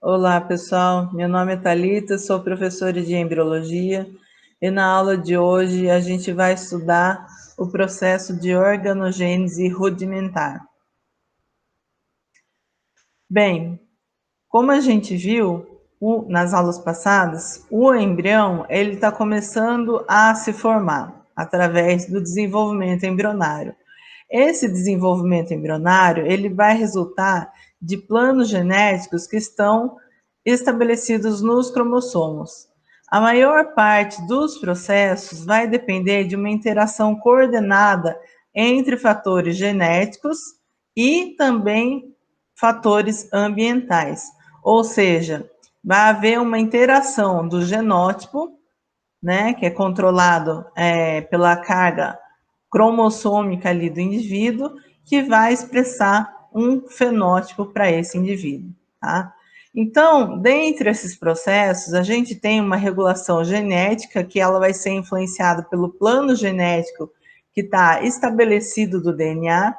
Olá, pessoal. Meu nome é Thalita, sou professora de embriologia e na aula de hoje a gente vai estudar o processo de organogênese rudimentar. Bem, como a gente viu nas aulas passadas, o embrião ele está começando a se formar através do desenvolvimento embrionário. Esse desenvolvimento embrionário ele vai resultar de planos genéticos que estão estabelecidos nos cromossomos. A maior parte dos processos vai depender de uma interação coordenada entre fatores genéticos e também fatores ambientais. Ou seja, vai haver uma interação do genótipo, né, que é controlado pela carga cromossômica ali do indivíduo, que vai expressar um fenótipo para esse indivíduo, tá? Então, dentre esses processos, a gente tem uma regulação genética que ela vai ser influenciada pelo plano genético que está estabelecido do DNA.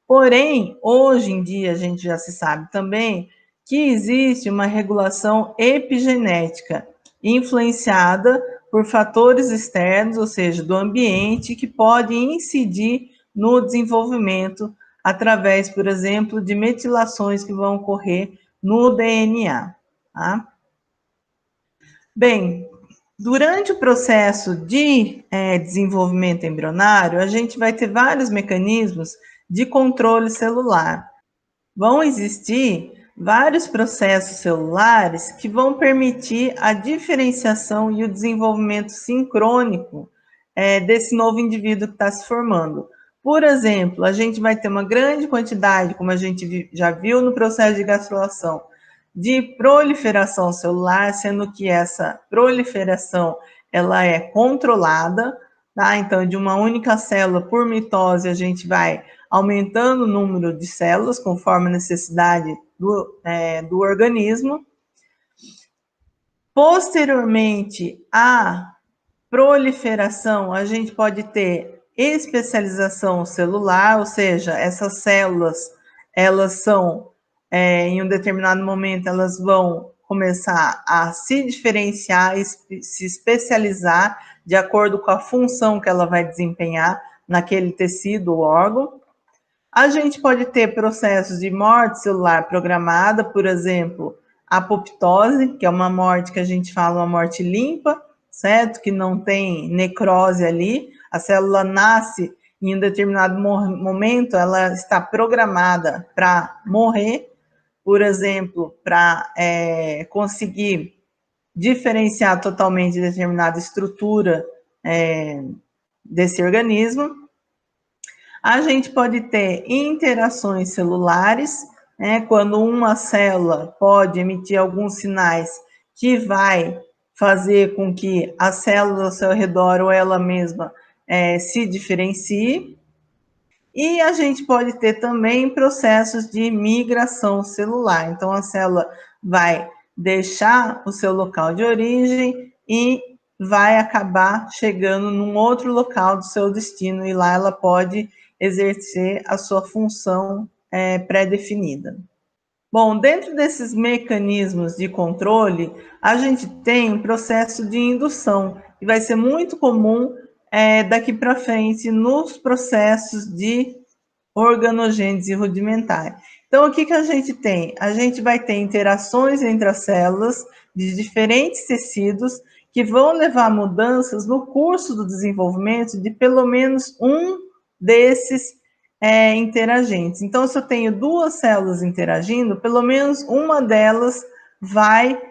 Porém, hoje em dia a gente já se sabe também que existe uma regulação epigenética influenciada por fatores externos, ou seja, do ambiente, que podem incidir no desenvolvimento através, por exemplo, de metilações que vão ocorrer no DNA. Tá? Bem, durante o processo de desenvolvimento embrionário, a gente vai ter vários mecanismos de controle celular. Vão existir vários processos celulares que vão permitir a diferenciação e o desenvolvimento sincrônico desse novo indivíduo que está se formando. Por exemplo, a gente vai ter uma grande quantidade, como a gente já viu no processo de gastrulação, de proliferação celular, sendo que essa proliferação ela é controlada, tá? Então, de uma única célula por mitose, a gente vai aumentando o número de células conforme a necessidade do organismo. Posteriormente à proliferação, a gente pode ter especialização celular, ou seja, essas células, elas são, em um determinado momento, elas vão começar a se diferenciar e se especializar de acordo com a função que ela vai desempenhar naquele tecido ou órgão. A gente pode ter processos de morte celular programada, por exemplo, a apoptose, que é uma morte que a gente fala uma morte limpa, certo? Que não tem necrose ali. A célula nasce em um determinado momento, ela está programada para morrer, por exemplo, para conseguir diferenciar totalmente determinada estrutura desse organismo. A gente pode ter interações celulares, né, quando uma célula pode emitir alguns sinais que vai fazer com que a célula ao seu redor ou ela mesma se diferencie. E a gente pode ter também processos de migração celular. Então, a célula vai deixar o seu local de origem e vai acabar chegando num outro local do seu destino, e lá ela pode exercer a sua função pré-definida. Bom, dentro desses mecanismos de controle, a gente tem um processo de indução, que vai ser muito comum daqui para frente nos processos de organogênese rudimentar. Então, o que, que a gente tem? A gente vai ter interações entre as células de diferentes tecidos que vão levar a mudanças no curso do desenvolvimento de pelo menos um desses interagentes. Então, se eu tenho duas células interagindo, pelo menos uma delas vai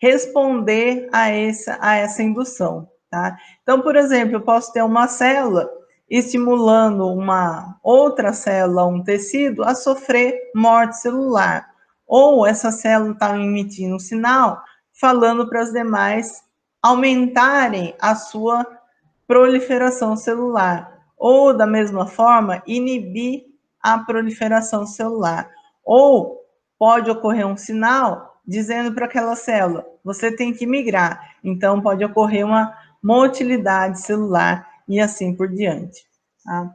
responder a essa indução. Tá? Então, por exemplo, eu posso ter uma célula estimulando uma outra célula, um tecido, a sofrer morte celular. Ou essa célula está emitindo um sinal falando para as demais aumentarem a sua proliferação celular. Ou, da mesma forma, inibir a proliferação celular. Ou pode ocorrer um sinal dizendo para aquela célula, você tem que migrar. Então, pode ocorrer uma motilidade celular e assim por diante. Tá?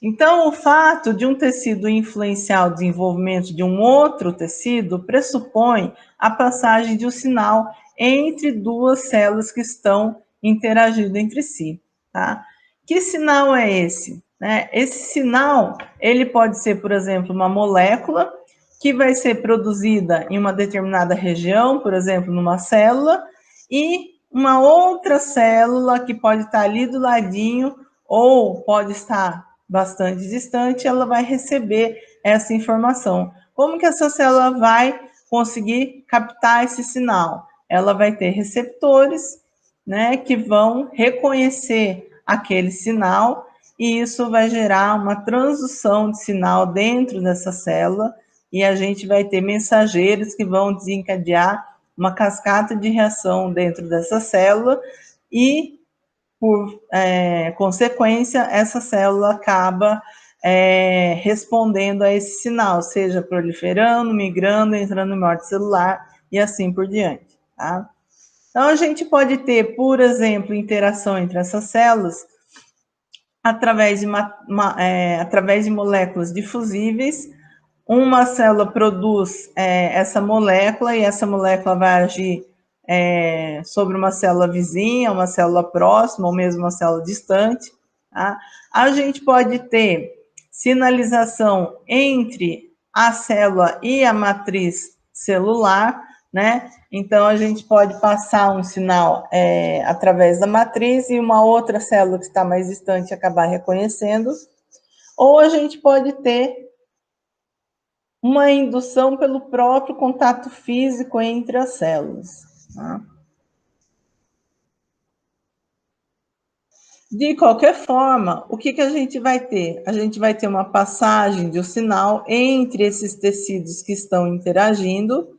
Então, o fato de um tecido influenciar o desenvolvimento de um outro tecido pressupõe a passagem de um sinal entre duas células que estão interagindo entre si, tá? Que sinal é esse? Esse sinal, ele pode ser, por exemplo, uma molécula que vai ser produzida em uma determinada região, por exemplo, numa célula, e uma outra célula que pode estar ali do ladinho ou pode estar bastante distante, ela vai receber essa informação. Como que essa célula vai conseguir captar esse sinal? Ela vai ter receptores, que vão reconhecer aquele sinal e isso vai gerar uma transdução de sinal dentro dessa célula e a gente vai ter mensageiros que vão desencadear uma cascata de reação dentro dessa célula e por consequência, essa célula acaba respondendo a esse sinal, seja proliferando, migrando, entrando em morte celular e assim por diante. Tá? Então, a gente pode ter, por exemplo, interação entre essas células através de moléculas difusíveis. Uma célula produz essa molécula e essa molécula vai agir sobre uma célula vizinha, uma célula próxima ou mesmo uma célula distante. Tá? A gente pode ter sinalização entre a célula e a matriz celular, né? Então, a gente pode passar um sinal através da matriz e uma outra célula que está mais distante acabar reconhecendo. Ou a gente pode ter uma indução pelo próprio contato físico entre as células. Tá? De qualquer forma, o que a gente vai ter? A gente vai ter uma passagem de um sinal entre esses tecidos que estão interagindo.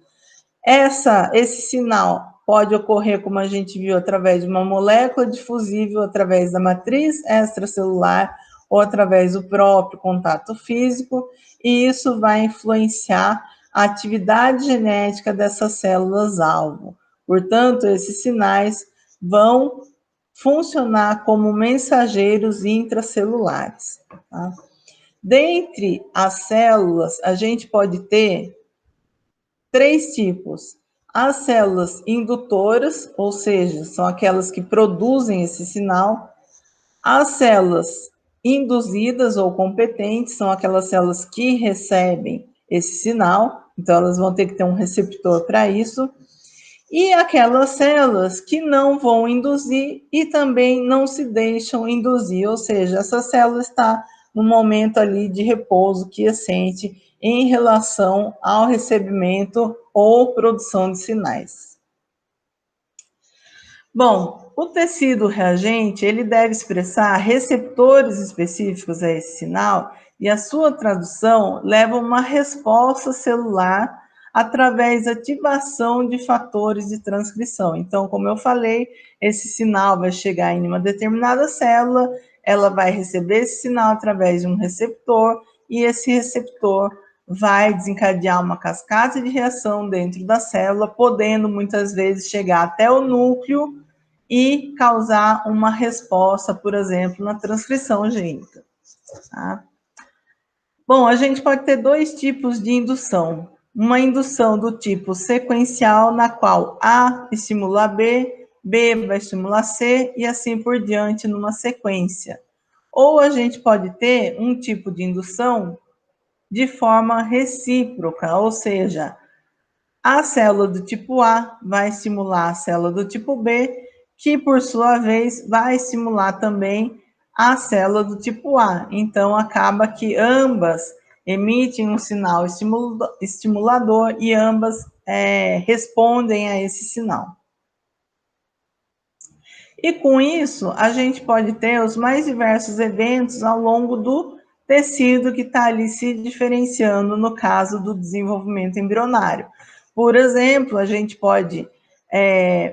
Esse sinal pode ocorrer, como a gente viu, através de uma molécula difusível, através da matriz extracelular ou através do próprio contato físico, e isso vai influenciar a atividade genética dessas células-alvo. Portanto, esses sinais vão funcionar como mensageiros intracelulares. Tá? Dentre as células, a gente pode ter 3 tipos. As células indutoras, ou seja, são aquelas que produzem esse sinal. As células induzidas ou competentes são aquelas células que recebem esse sinal, então elas vão ter que ter um receptor para isso. E aquelas células que não vão induzir e também não se deixam induzir, ou seja, essa célula está no momento ali de repouso quiescente em relação ao recebimento ou produção de sinais. Bom, o tecido reagente, ele deve expressar receptores específicos a esse sinal e a sua tradução leva a uma resposta celular através da ativação de fatores de transcrição. Então, como eu falei, esse sinal vai chegar em uma determinada célula, ela vai receber esse sinal através de um receptor e esse receptor vai desencadear uma cascata de reação dentro da célula, podendo muitas vezes chegar até o núcleo e causar uma resposta, por exemplo, na transcrição gênica. Tá? Bom, a gente pode ter 2 tipos de indução. Uma indução do tipo sequencial, na qual A estimula B, B vai estimular C e assim por diante numa sequência. Ou a gente pode ter um tipo de indução de forma recíproca, ou seja, a célula do tipo A vai estimular a célula do tipo B, que por sua vez vai estimular também a célula do tipo A. Então, acaba que ambas emitem um sinal estimulador e ambas respondem a esse sinal. E com isso, a gente pode ter os mais diversos eventos ao longo do tecido que está ali se diferenciando no caso do desenvolvimento embrionário. Por exemplo, a gente pode,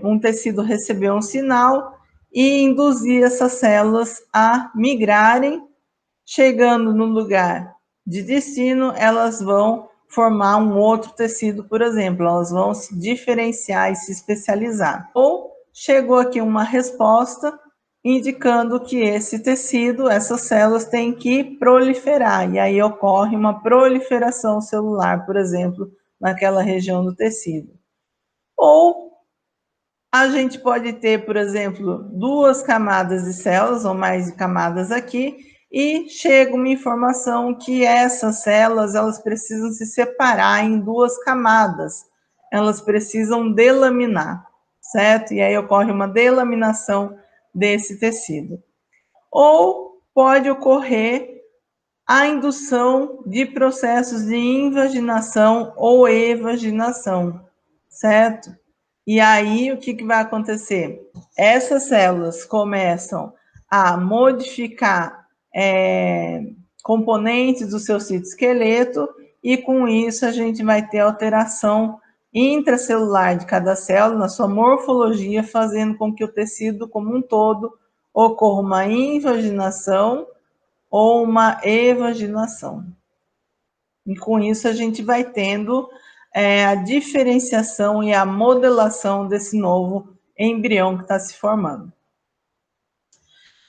um tecido receber um sinal e induzir essas células a migrarem, chegando no lugar de destino, elas vão formar um outro tecido, por exemplo, elas vão se diferenciar e se especializar. Ou chegou aqui uma resposta, indicando que esse tecido, essas células têm que proliferar, e aí ocorre uma proliferação celular, por exemplo, naquela região do tecido. Ou a gente pode ter, por exemplo, 2 camadas de células, ou mais de camadas aqui, e chega uma informação que essas células, elas precisam se separar em 2 camadas, elas precisam delaminar, certo? E aí ocorre uma delaminação desse tecido. Ou pode ocorrer a indução de processos de invaginação ou evaginação, certo? E aí, o que vai acontecer? Essas células começam a modificar componentes do seu citoesqueleto e, com isso, a gente vai ter alteração intracelular de cada célula na sua morfologia, fazendo com que o tecido como um todo ocorra uma invaginação ou uma evaginação. E com isso a gente vai tendo a diferenciação e a modelação desse novo embrião que está se formando.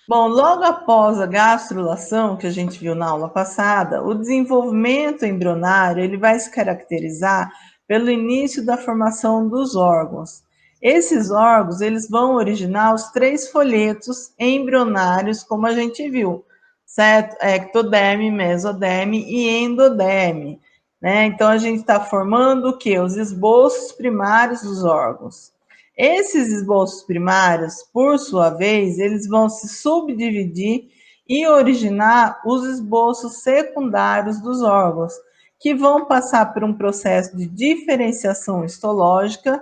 Bom, logo após a gastrulação, que a gente viu na aula passada, o desenvolvimento embrionário ele vai se caracterizar pelo início da formação dos órgãos. Esses órgãos eles vão originar os 3 folhetos embrionários, como a gente viu, certo? Ectoderme, mesoderme e endoderme, né? Então a gente está formando o quê? Os esboços primários dos órgãos. Esses esboços primários, por sua vez, eles vão se subdividir e originar os esboços secundários dos órgãos, que vão passar por um processo de diferenciação histológica,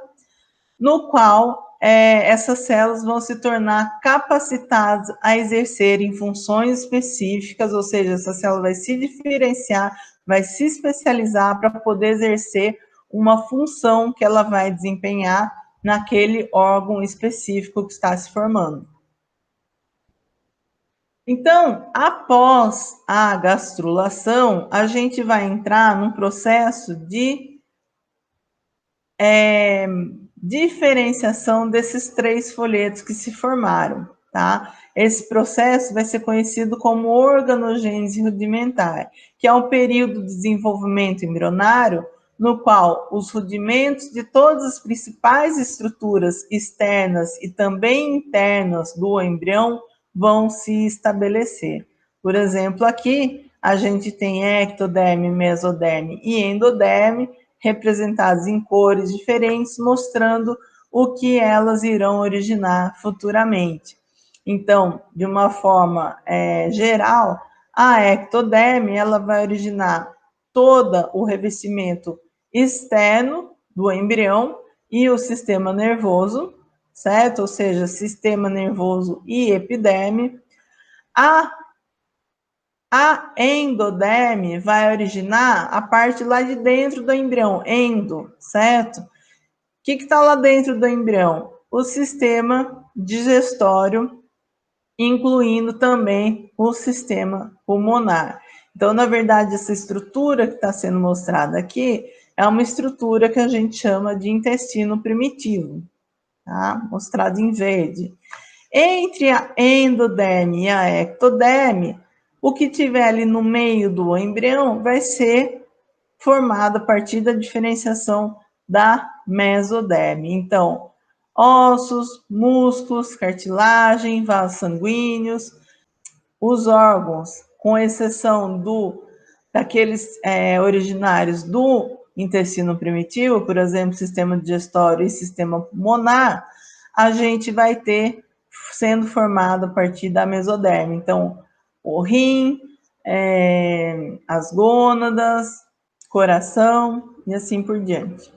no qual essas células vão se tornar capacitadas a exercerem funções específicas, ou seja, essa célula vai se diferenciar, vai se especializar para poder exercer uma função que ela vai desempenhar naquele órgão específico que está se formando. Então, após a gastrulação, a gente vai entrar num processo de diferenciação desses 3 folhetos que se formaram, tá? Esse processo vai ser conhecido como organogênese rudimentar, que é um período de desenvolvimento embrionário no qual os rudimentos de todas as principais estruturas externas e também internas do embrião vão se estabelecer. Por exemplo, aqui a gente tem ectoderme, mesoderme e endoderme, representadas em cores diferentes, mostrando o que elas irão originar futuramente. Então, de uma forma geral, a ectoderme ela vai originar todo o revestimento externo do embrião e o sistema nervoso, certo? Ou seja, sistema nervoso e epiderme. A endoderme vai originar a parte lá de dentro do embrião, endo, certo? O que está lá dentro do embrião? O sistema digestório, incluindo também o sistema pulmonar. Então, na verdade, essa estrutura que está sendo mostrada aqui é uma estrutura que a gente chama de intestino primitivo, tá? Mostrado em verde. Entre a endoderme e a ectoderme, o que tiver ali no meio do embrião vai ser formado a partir da diferenciação da mesoderme. Então, ossos, músculos, cartilagem, vasos sanguíneos, os órgãos, com exceção daqueles originários do intestino primitivo, por exemplo, sistema digestório e sistema pulmonar, a gente vai ter sendo formado a partir da mesoderme. Então, o rim, as gônadas, coração e assim por diante.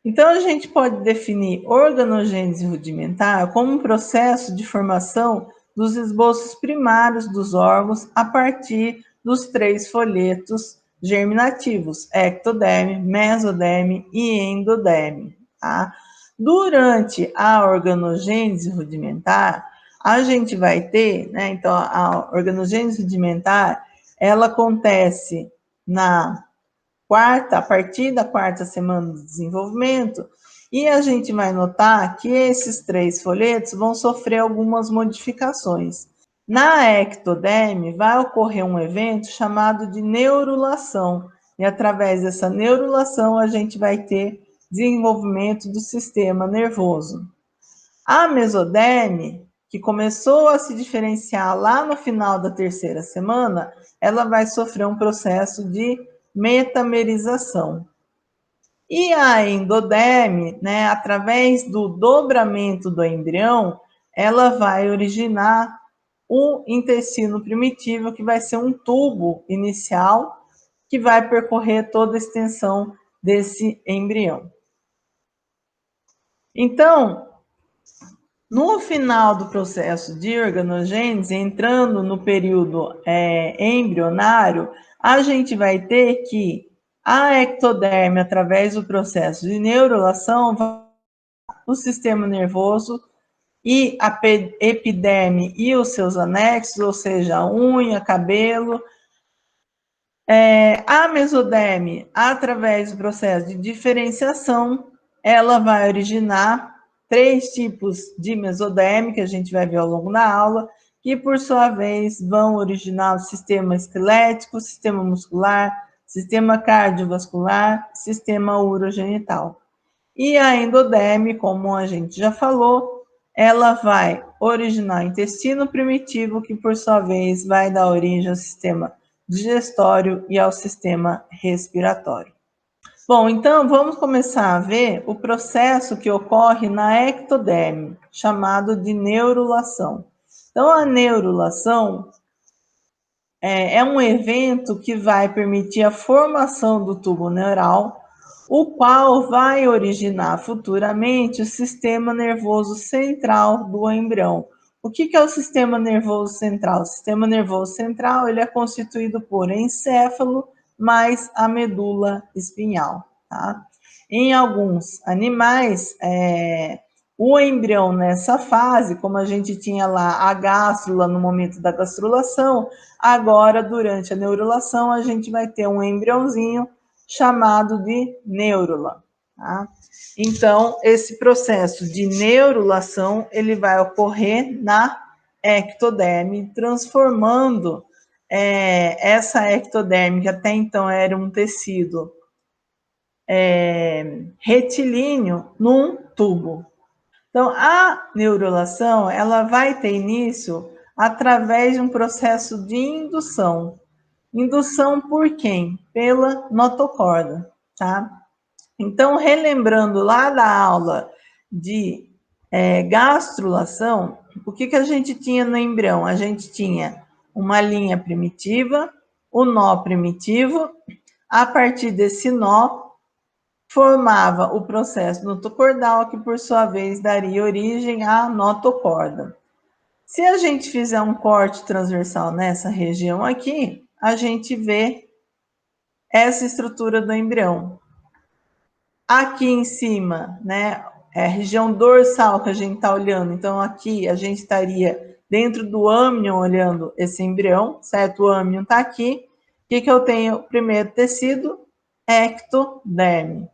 Então, a gente pode definir organogênese rudimentar como um processo de formação dos esboços primários dos órgãos a partir dos 3 folhetos germinativos, ectoderme, mesoderme e endoderme. Tá? Durante a organogênese rudimentar, a gente vai ter, né, então, a organogênese rudimentar, ela acontece a partir da 4ª semana de desenvolvimento, E a gente vai notar que esses 3 folhetos vão sofrer algumas modificações. Na ectoderme vai ocorrer um evento chamado de neurulação, e através dessa neurulação a gente vai ter desenvolvimento do sistema nervoso. A mesoderme, que começou a se diferenciar lá no final da 3ª semana, ela vai sofrer um processo de metamerização. E a endoderme, né, através do dobramento do embrião, ela vai originar o intestino primitivo, que vai ser um tubo inicial que vai percorrer toda a extensão desse embrião. Então, no final do processo de organogênese, entrando no período embrionário, a gente vai ter que a ectoderme, através do processo de neurulação, o sistema nervoso e a epiderme e os seus anexos, ou seja, unha, cabelo. A mesoderme, através do processo de diferenciação, ela vai originar 3 tipos de mesoderme, que a gente vai ver ao longo da aula, que por sua vez vão originar o sistema esquelético, sistema muscular, sistema cardiovascular, sistema urogenital. E a endoderme, como a gente já falou, ela vai originar o intestino primitivo, que por sua vez vai dar origem ao sistema digestório e ao sistema respiratório. Bom, então vamos começar a ver o processo que ocorre na ectoderme, chamado de neurulação. Então, a neurulação é um evento que vai permitir a formação do tubo neural, o qual vai originar futuramente o sistema nervoso central do embrião. O que é o sistema nervoso central? O sistema nervoso central ele é constituído por encéfalo mais a medula espinhal. Tá? Em alguns animais, o embrião nessa fase, como a gente tinha lá a gástrula no momento da gastrulação, agora durante a neurulação a gente vai ter um embriãozinho chamado de neurula. Tá? Então, esse processo de neurulação ele vai ocorrer na ectoderme, transformando essa ectoderme, que até então era um tecido retilíneo, num tubo. Então, a neurulação ela vai ter início através de um processo de indução. Indução por quem? Pela notocorda, tá? Então, relembrando lá da aula de gastrulação, o que a gente tinha no embrião? A gente tinha uma linha primitiva, o nó primitivo, a partir desse nó, formava o processo notocordal, que por sua vez daria origem à notocorda. Se a gente fizer um corte transversal nessa região aqui, a gente vê essa estrutura do embrião. Aqui em cima, né, é a região dorsal que a gente está olhando. Então, aqui a gente estaria dentro do âmnion olhando esse embrião, certo? O âmnion está aqui. O que eu tenho? Primeiro tecido, ectoderme.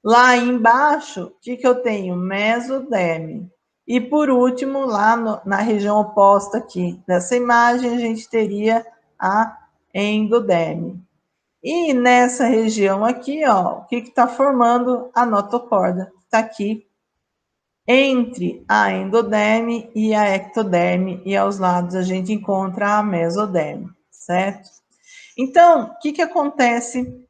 Lá embaixo, o que eu tenho? Mesoderme. E por último, lá na região oposta aqui dessa imagem, a gente teria a endoderme. E nessa região aqui, ó, o que está formando? A notocorda. Está aqui entre a endoderme e a ectoderme, e aos lados a gente encontra a mesoderme, certo? Então, o que acontece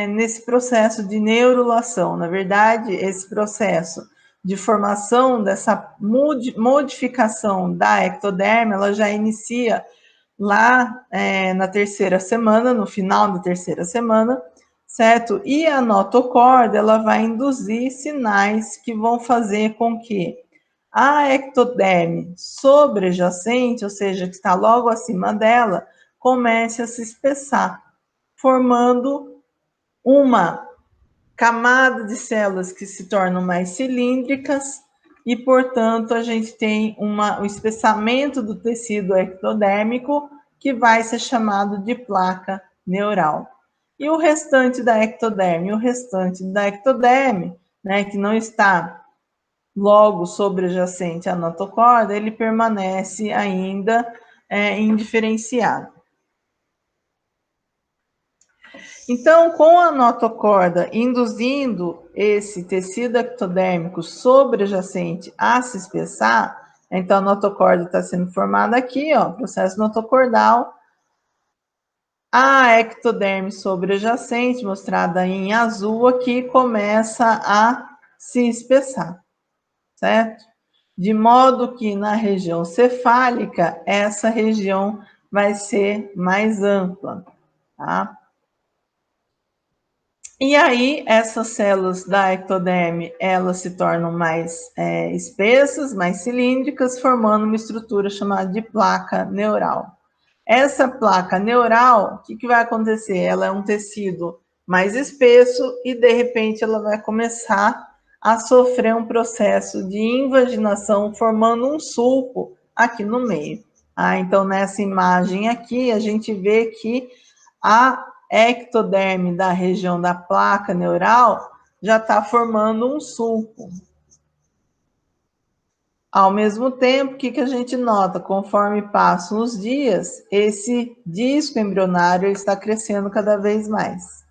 nesse processo de neurulação? Na verdade, esse processo de formação dessa modificação da ectoderme, ela já inicia lá na 3ª semana, no final da 3ª semana, certo? E a notocorda, ela vai induzir sinais que vão fazer com que a ectoderme sobrejacente, ou seja, que está logo acima dela, comece a se espessar, formando uma camada de células que se tornam mais cilíndricas e, portanto, a gente tem um espessamento do tecido ectodérmico que vai ser chamado de placa neural. E o restante da ectoderme? O restante da ectoderme né, que não está logo sobrejacente à notocorda, ele permanece ainda indiferenciado. Então, com a notocorda induzindo esse tecido ectodérmico sobrejacente a se espessar, então a notocorda está sendo formada aqui, ó, processo notocordal. A ectoderme sobrejacente, mostrada em azul aqui, começa a se espessar, certo? De modo que na região cefálica, essa região vai ser mais ampla, tá? E aí, essas células da ectoderme, elas se tornam mais espessas, mais cilíndricas, formando uma estrutura chamada de placa neural. Essa placa neural, o que vai acontecer? Ela é um tecido mais espesso e, de repente, ela vai começar a sofrer um processo de invaginação, formando um sulco aqui no meio. Então, nessa imagem aqui, a gente vê que a ectoderme da região da placa neural já está formando um sulco. Ao mesmo tempo, o que a gente nota? Conforme passam os dias, esse disco embrionário está crescendo cada vez mais.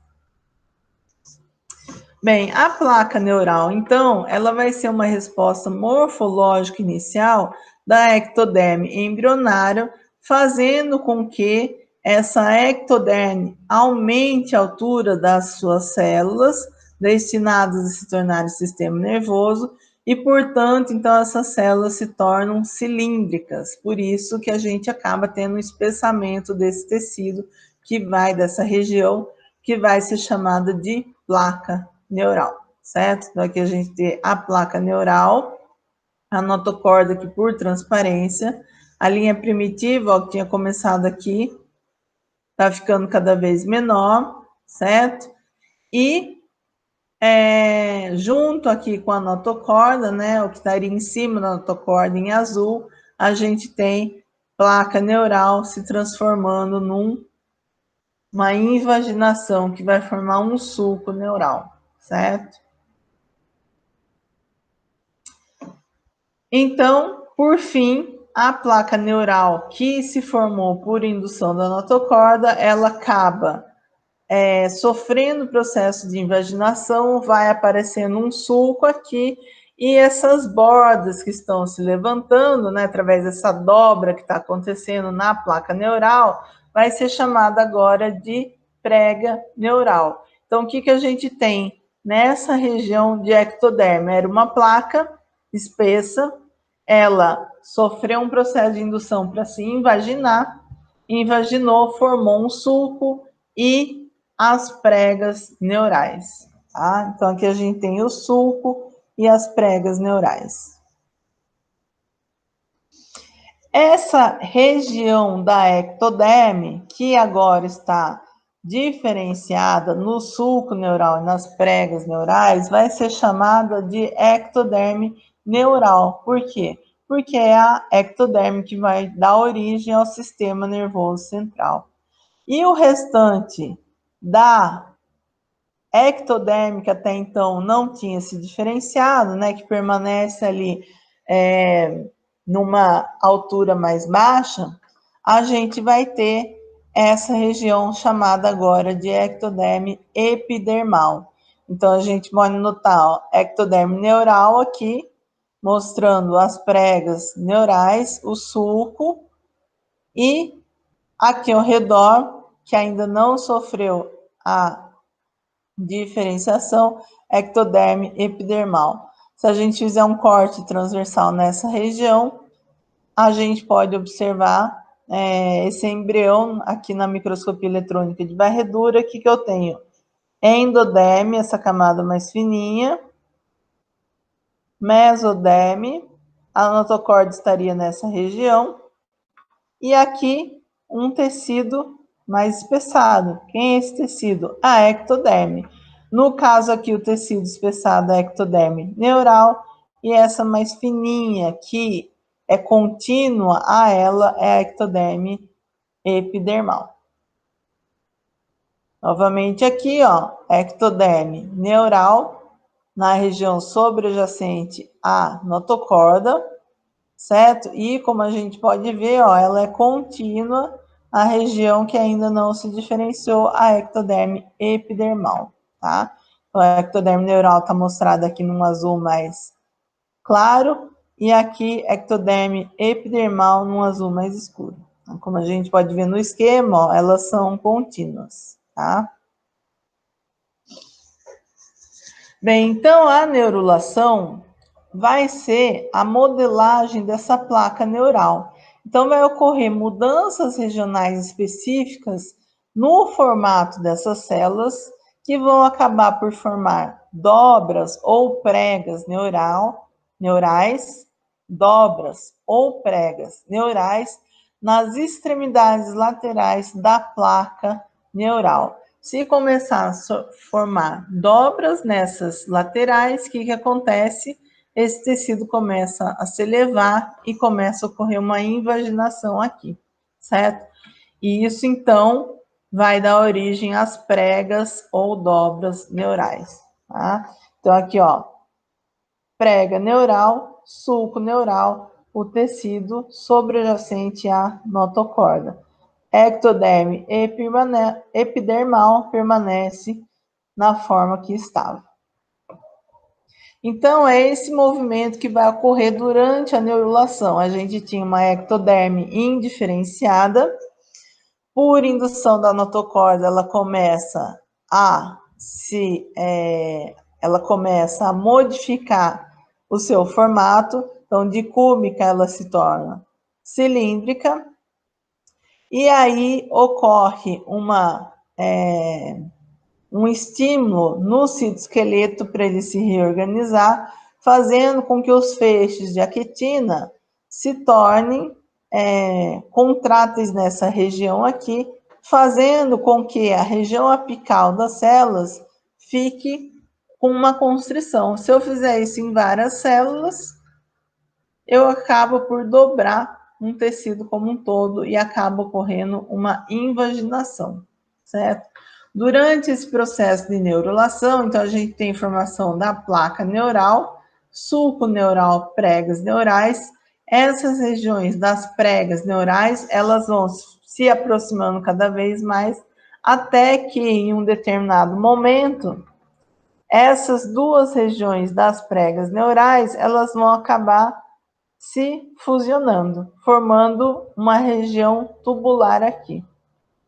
Bem, a placa neural, então, ela vai ser uma resposta morfológica inicial da ectoderme embrionária, fazendo com que essa ectoderme aumente a altura das suas células, destinadas a se tornar sistema nervoso, e, portanto, então, essas células se tornam cilíndricas. Por isso que a gente acaba tendo um espessamento desse tecido que vai dessa região, que vai ser chamada de placa neural, certo? Então, aqui a gente tem a placa neural, a notocorda aqui por transparência, a linha primitiva, ó, que tinha começado aqui, tá ficando cada vez menor, certo? E junto aqui com a notocorda, né, o que estaria em cima da notocorda em azul, a gente tem placa neural se transformando numa invaginação que vai formar um sulco neural, certo? Então, por fim, a placa neural que se formou por indução da notocorda, ela acaba sofrendo o processo de invaginação, vai aparecendo um sulco aqui, e essas bordas que estão se levantando, né, através dessa dobra que está acontecendo na placa neural, vai ser chamada agora de prega neural. Então, o que a gente tem nessa região de ectoderme? Era uma placa espessa, ela sofreu um processo de indução para se invaginar, invaginou, formou um sulco e as pregas neurais. Tá? Então, aqui a gente tem o sulco e as pregas neurais. Essa região da ectoderme, que agora está diferenciada no sulco neural e nas pregas neurais, vai ser chamada de ectoderme neural. Por quê? Porque é a ectoderme que vai dar origem ao sistema nervoso central. E o restante da ectodérmica até então não tinha se diferenciado, né, que permanece ali numa altura mais baixa, a gente vai ter essa região chamada agora de ectoderme epidermal. Então, a gente pode notar, ó, ectoderme neural aqui, mostrando as pregas neurais, o sulco, e aqui ao redor, que ainda não sofreu a diferenciação, ectoderme epidermal. Se a gente fizer um corte transversal nessa região, a gente pode observar esse embrião aqui na microscopia eletrônica de varredura, aqui que eu tenho endoderme, essa camada mais fininha, mesoderme, a notocorda estaria nessa região, e aqui um tecido mais espessado. Quem é esse tecido? A ectoderme. No caso aqui, o tecido espessado é a ectoderme neural, e essa mais fininha, que é contínua a ela, é a ectoderme epidermal. Novamente aqui, ó, ectoderme neural, na região sobrejacente à notocorda, certo? E como a gente pode ver, ó, ela é contínua à região que ainda não se diferenciou, a ectoderme epidermal, tá? Então, a ectoderme neural está mostrada aqui num azul mais claro, e aqui ectoderme epidermal num azul mais escuro. Então, como a gente pode ver no esquema, ó, elas são contínuas, tá? Bem, então a neurulação vai ser a modelagem dessa placa neural. Então, vai ocorrer mudanças regionais específicas no formato dessas células, que vão acabar por formar dobras ou pregas neurais, dobras ou pregas neurais nas extremidades laterais da placa neural. Se começar a formar dobras nessas laterais, o que acontece? Esse tecido começa a se elevar e começa a ocorrer uma invaginação aqui, certo? E isso, então, vai dar origem às pregas ou dobras neurais, tá? Então, aqui, ó, prega neural, sulco neural, o tecido sobrejacente à notocorda. Ectoderme epidermal permanece na forma que estava. Então, é esse movimento que vai ocorrer durante a neurulação. A gente tinha uma ectoderme indiferenciada. Por indução da notocorda, ela começa a modificar o seu formato. Então, de cúbica, ela se torna cilíndrica. E aí ocorre um estímulo no citoesqueleto para ele se reorganizar, fazendo com que os feixes de aquetina se tornem contráteis nessa região aqui, fazendo com que a região apical das células fique com uma constrição. Se eu fizer isso em várias células, eu acabo por dobrar um tecido como um todo e acaba ocorrendo uma invaginação, certo? Durante esse processo de neurulação, então a gente tem informação da placa neural, sulco neural, pregas neurais. Essas regiões das pregas neurais, elas vão se aproximando cada vez mais, até que em um determinado momento, essas duas regiões das pregas neurais, elas vão acabar se fusionando, formando uma região tubular aqui,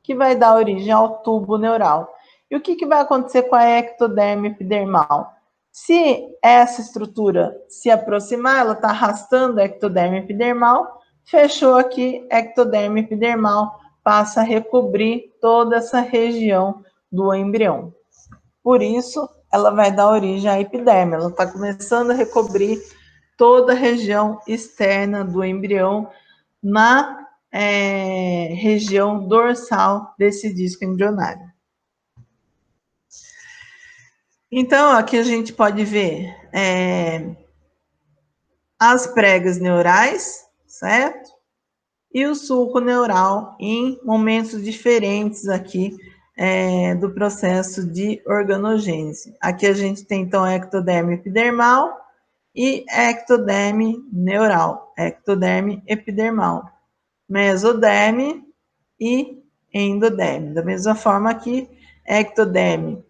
que vai dar origem ao tubo neural. E o que vai acontecer com a ectoderme epidermal? Se essa estrutura se aproximar, ela está arrastando a ectoderme epidermal, fechou aqui, ectoderme epidermal passa a recobrir toda essa região do embrião. Por isso, ela vai dar origem à epiderme, ela está começando a recobrir toda a região externa do embrião na região dorsal desse disco embrionário. Então, aqui a gente pode ver as pregas neurais, certo? E o sulco neural em momentos diferentes aqui do processo de organogênese. Aqui a gente tem, então, a ectoderme epidermal e ectoderme neural, ectoderme epidermal, mesoderme e endoderme. Da mesma forma aqui, ectoderme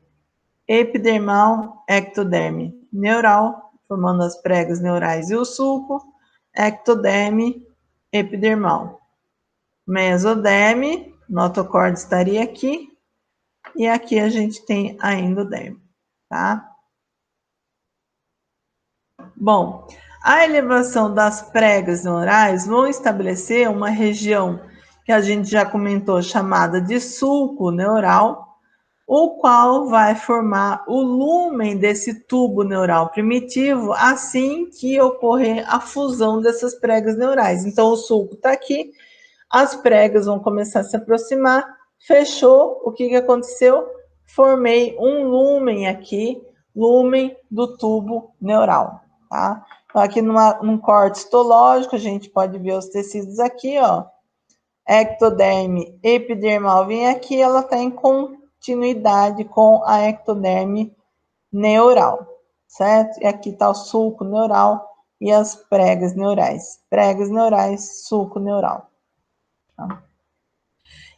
epidermal, ectoderme neural, formando as pregas neurais e o sulco, ectoderme epidermal, mesoderme, notocorda estaria aqui, e aqui a gente tem a endoderme, tá? Bom, a elevação das pregas neurais vão estabelecer uma região que a gente já comentou, chamada de sulco neural, o qual vai formar o lúmen desse tubo neural primitivo assim que ocorrer a fusão dessas pregas neurais. Então, o sulco está aqui, as pregas vão começar a se aproximar, fechou, o que aconteceu? Formei um lúmen aqui, lúmen do tubo neural, tá? Então, aqui num corte histológico, a gente pode ver os tecidos aqui, ó. Ectoderme epidermal vem aqui, ela está em continuidade com a ectoderme neural. certo? E aqui está o sulco neural e as pregas neurais. Pregas neurais, sulco neural. Tá?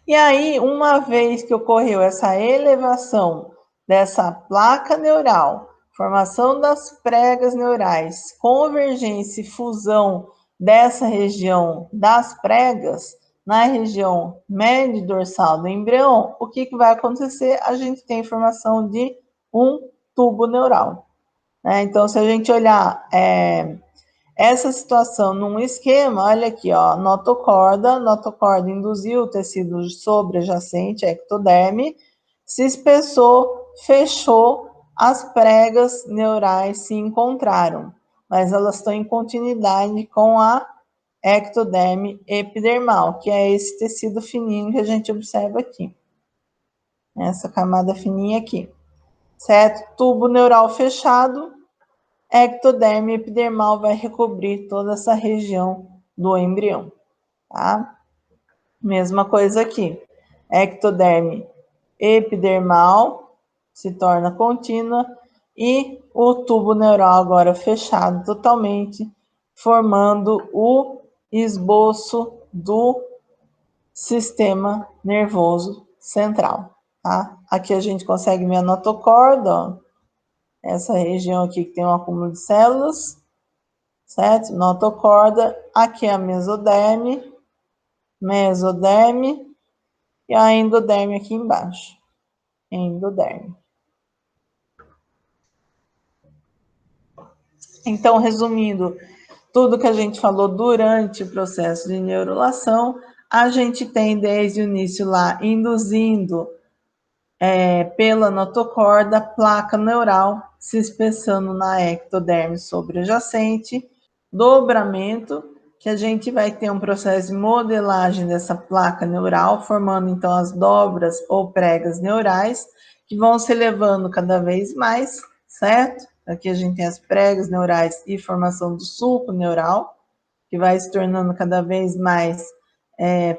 E aí, uma vez que ocorreu essa elevação dessa placa neural, formação das pregas neurais, convergência e fusão dessa região das pregas na região médio dorsal do embrião, o que vai acontecer? A gente tem formação de um tubo neural. Né? Então, se a gente olhar essa situação num esquema, olha aqui, ó, notocorda induziu o tecido sobrejacente, ectoderme, se espessou, fechou, as pregas neurais se encontraram, mas elas estão em continuidade com a ectoderme epidermal, que é esse tecido fininho que a gente observa aqui. Essa camada fininha aqui, certo? Tubo neural fechado, ectoderme epidermal vai recobrir toda essa região do embrião, tá? Mesma coisa aqui. Ectoderme epidermal se torna contínua e o tubo neural agora fechado totalmente, formando o esboço do sistema nervoso central, tá? Aqui a gente consegue ver a notocorda, ó. Essa região aqui que tem um acúmulo de células, certo? Notocorda, aqui é a mesoderme, mesoderme e a endoderme aqui embaixo. Endoderme. Então, resumindo tudo que a gente falou durante o processo de neurulação, a gente tem desde o início lá induzindo pela notocorda, placa neural se espessando na ectoderme sobrejacente, dobramento, que a gente vai ter um processo de modelagem dessa placa neural, formando então as dobras ou pregas neurais, que vão se elevando cada vez mais, certo? Aqui a gente tem as pregas neurais e formação do sulco neural, que vai se tornando cada vez mais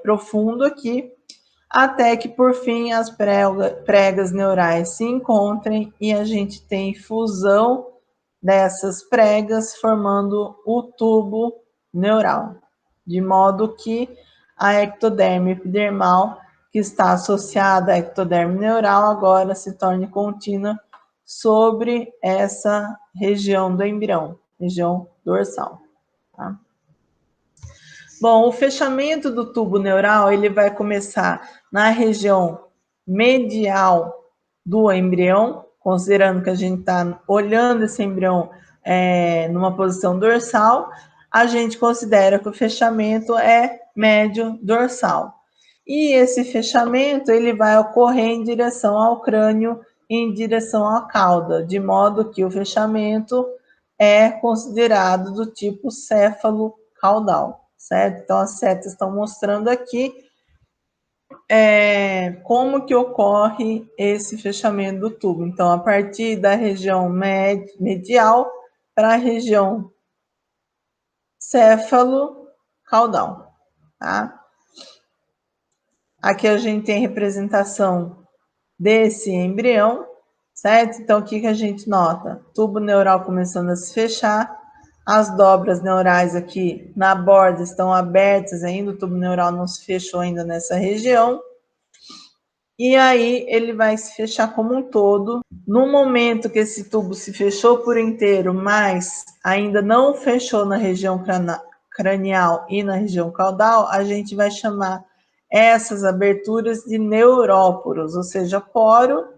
profundo aqui, até que, por fim, as pregas neurais se encontrem e a gente tem fusão dessas pregas formando o tubo neural, de modo que a ectoderme epidermal, que está associada à ectoderme neural, agora se torne contínua sobre essa região do embrião, região dorsal. Tá? Bom, o fechamento do tubo neural ele vai começar na região medial do embrião, considerando que a gente está olhando esse embrião numa posição dorsal, a gente considera que o fechamento é médio dorsal. E esse fechamento ele vai ocorrer em direção ao crânio e em direção à cauda, de modo que o fechamento é considerado do tipo céfalo-caudal, certo? Então, as setas estão mostrando aqui como que ocorre esse fechamento do tubo. Então, a partir da região medial para a região céfalo-caudal, tá? Aqui a gente tem representação desse embrião, certo? Então, o que a gente nota? Tubo neural começando a se fechar, as dobras neurais aqui na borda estão abertas ainda, o tubo neural não se fechou ainda nessa região. E aí ele vai se fechar como um todo. No momento que esse tubo se fechou por inteiro, mas ainda não fechou na região cranial e na região caudal, a gente vai chamar essas aberturas de neuróporos, ou seja, poro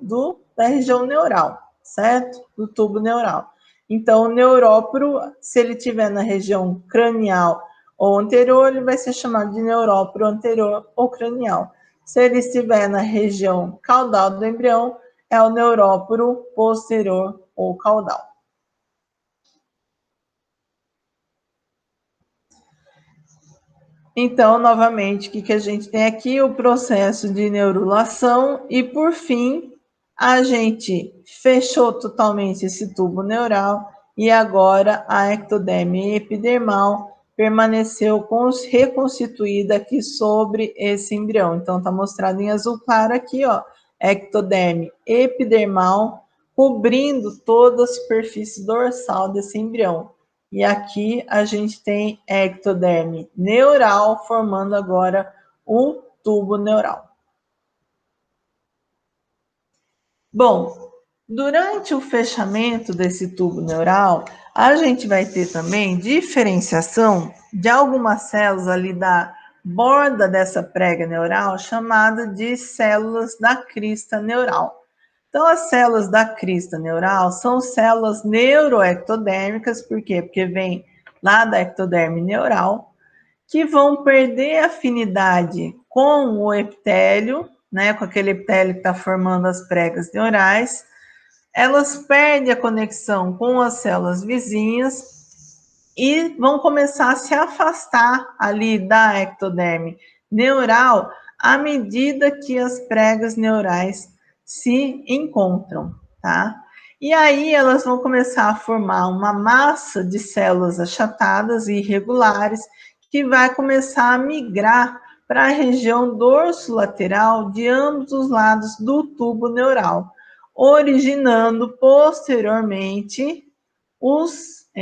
da região neural, certo? Do tubo neural. Então, o neuróporo, se ele estiver na região cranial ou anterior, ele vai ser chamado de neuróporo anterior ou cranial. Se ele estiver na região caudal do embrião, é o neuróporo posterior ou caudal. Então, novamente, o que a gente tem aqui? O processo de neurulação e, por fim, a gente fechou totalmente esse tubo neural e agora a ectoderme epidermal permaneceu reconstituída aqui sobre esse embrião. Então, está mostrado em azul claro aqui, ó, ectoderme epidermal cobrindo toda a superfície dorsal desse embrião. E aqui a gente tem ectoderme neural formando agora o tubo neural. Bom, durante o fechamento desse tubo neural, a gente vai ter também diferenciação de algumas células ali da borda dessa prega neural, chamada de células da crista neural. Então, as células da crista neural são células neuroectodérmicas, por quê? Porque vem lá da ectoderme neural, que vão perder afinidade com o epitélio, né, com aquele epitélio que está formando as pregas neurais, elas perdem a conexão com as células vizinhas e vão começar a se afastar ali da ectoderme neural à medida que as pregas neurais se encontram, tá? E aí elas vão começar a formar uma massa de células achatadas e irregulares que vai começar a migrar para a região dorsolateral de ambos os lados do tubo neural, originando posteriormente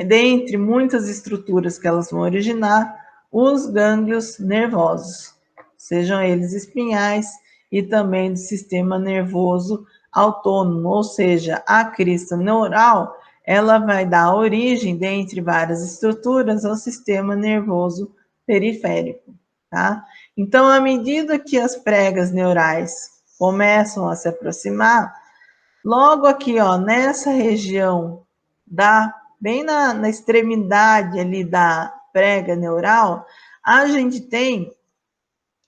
dentre muitas estruturas que elas vão originar, os gânglios nervosos, sejam eles espinhais e também do sistema nervoso autônomo, ou seja, a crista neural, ela vai dar origem, dentre várias estruturas, ao sistema nervoso periférico, tá? Então, à medida que as pregas neurais começam a se aproximar, logo aqui, ó, nessa região bem na extremidade ali da prega neural, a gente tem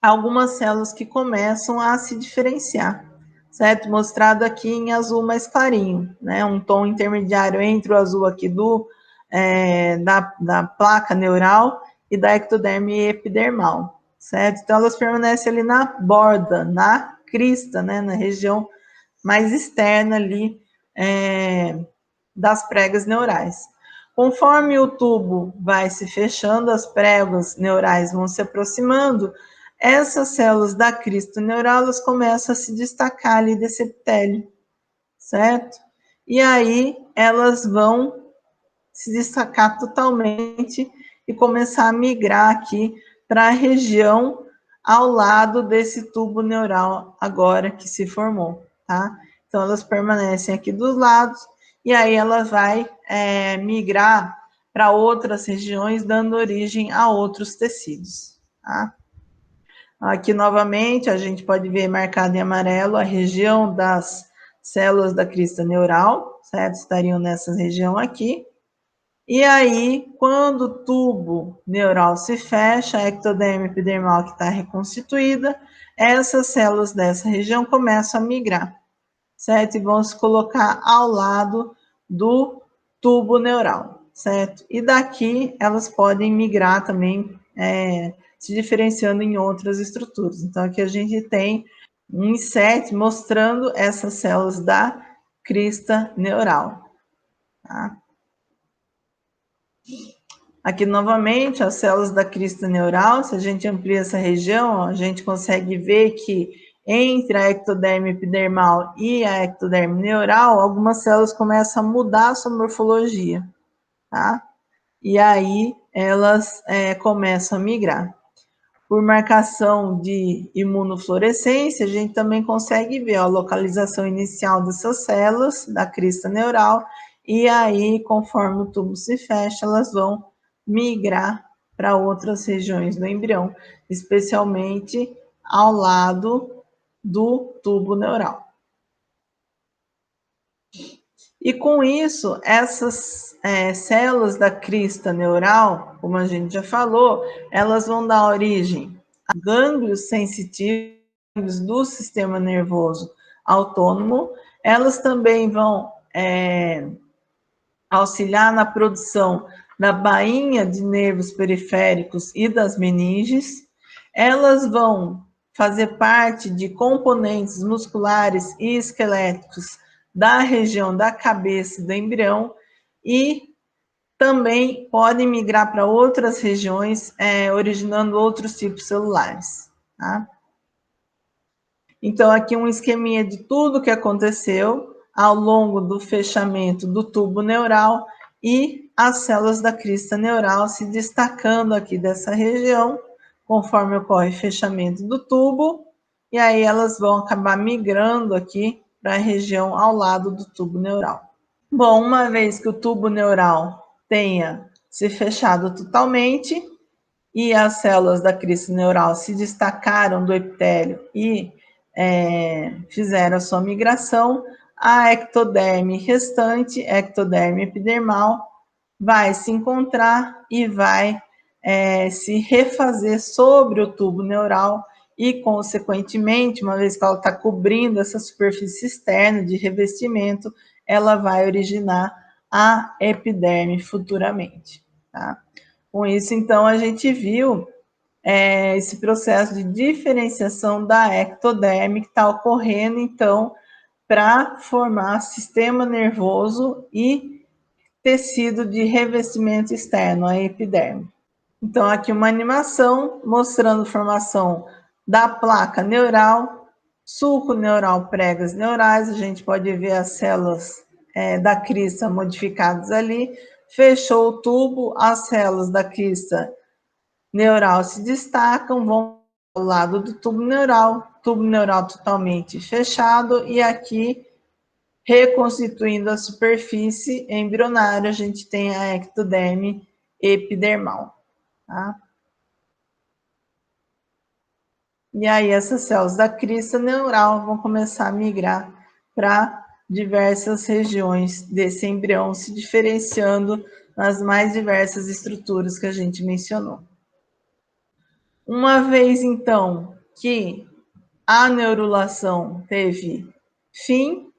algumas células que começam a se diferenciar, certo? Mostrado aqui em azul mais clarinho, né? Um tom intermediário entre o azul aqui da placa neural e da ectoderme epidermal, certo? Então, elas permanecem ali na borda, na crista, né? Na região mais externa ali das pregas neurais. Conforme o tubo vai se fechando, as pregas neurais vão se aproximando, essas células da crista neural elas começam a se destacar ali desse epitélio, certo? E aí elas vão se destacar totalmente e começar a migrar aqui para a região ao lado desse tubo neural agora que se formou, tá? Então, elas permanecem aqui dos lados e aí ela vai migrar para outras regiões, dando origem a outros tecidos, tá? Aqui, novamente, a gente pode ver marcado em amarelo a região das células da crista neural, certo? Estariam nessa região aqui. E aí, quando o tubo neural se fecha, a ectoderme epidermal que está reconstituída, essas células dessa região começam a migrar, certo? E vão se colocar ao lado do tubo neural, certo? E daqui elas podem migrar também, se diferenciando em outras estruturas. Então, aqui a gente tem um inset mostrando essas células da crista neural, tá? Aqui, novamente, as células da crista neural, se a gente amplia essa região, a gente consegue ver que entre a ectoderme epidermal e a ectoderme neural, algumas células começam a mudar a sua morfologia, tá? E aí, elas começam a migrar. Por marcação de imunofluorescência, a gente também consegue ver a localização inicial dessas células da crista neural, e aí, conforme o tubo se fecha, elas vão migrar para outras regiões do embrião, especialmente ao lado do tubo neural. E com isso, essas células da crista neural, como a gente já falou, elas vão dar origem a gânglios sensitivos do sistema nervoso autônomo. Elas também vão auxiliar na produção da bainha de nervos periféricos e das meninges. Elas vão fazer parte de componentes musculares e esqueléticos da região da cabeça do embrião e também podem migrar para outras regiões, originando outros tipos celulares, tá? Então, aqui um esqueminha de tudo que aconteceu. ao longo do fechamento do tubo neural e as células da crista neural se destacando aqui dessa região, conforme ocorre o fechamento do tubo, e aí elas vão acabar migrando aqui para a região ao lado do tubo neural. Bom, uma vez que o tubo neural tenha se fechado totalmente e as células da crista neural se destacaram do epitélio e fizeram a sua migração, a ectoderme restante, ectoderme epidermal, vai se encontrar e vai se refazer sobre o tubo neural e, consequentemente, uma vez que ela está cobrindo essa superfície externa de revestimento, ela vai originar a epiderme futuramente, tá? Com isso, então, a gente viu esse processo de diferenciação da ectoderme que está ocorrendo, então, para formar sistema nervoso e tecido de revestimento externo, a epiderme. Então, aqui uma animação mostrando formação da placa neural, sulco neural, pregas neurais, a gente pode ver as células da crista modificadas ali, fechou o tubo, as células da crista neural se destacam, vão ao lado do tubo neural totalmente fechado, e aqui, reconstituindo a superfície embrionária, a gente tem a ectoderme epidermal, tá? E aí essas células da crista neural vão começar a migrar para diversas regiões desse embrião, se diferenciando nas mais diversas estruturas que a gente mencionou. Uma vez, então, que a neurulação teve fim,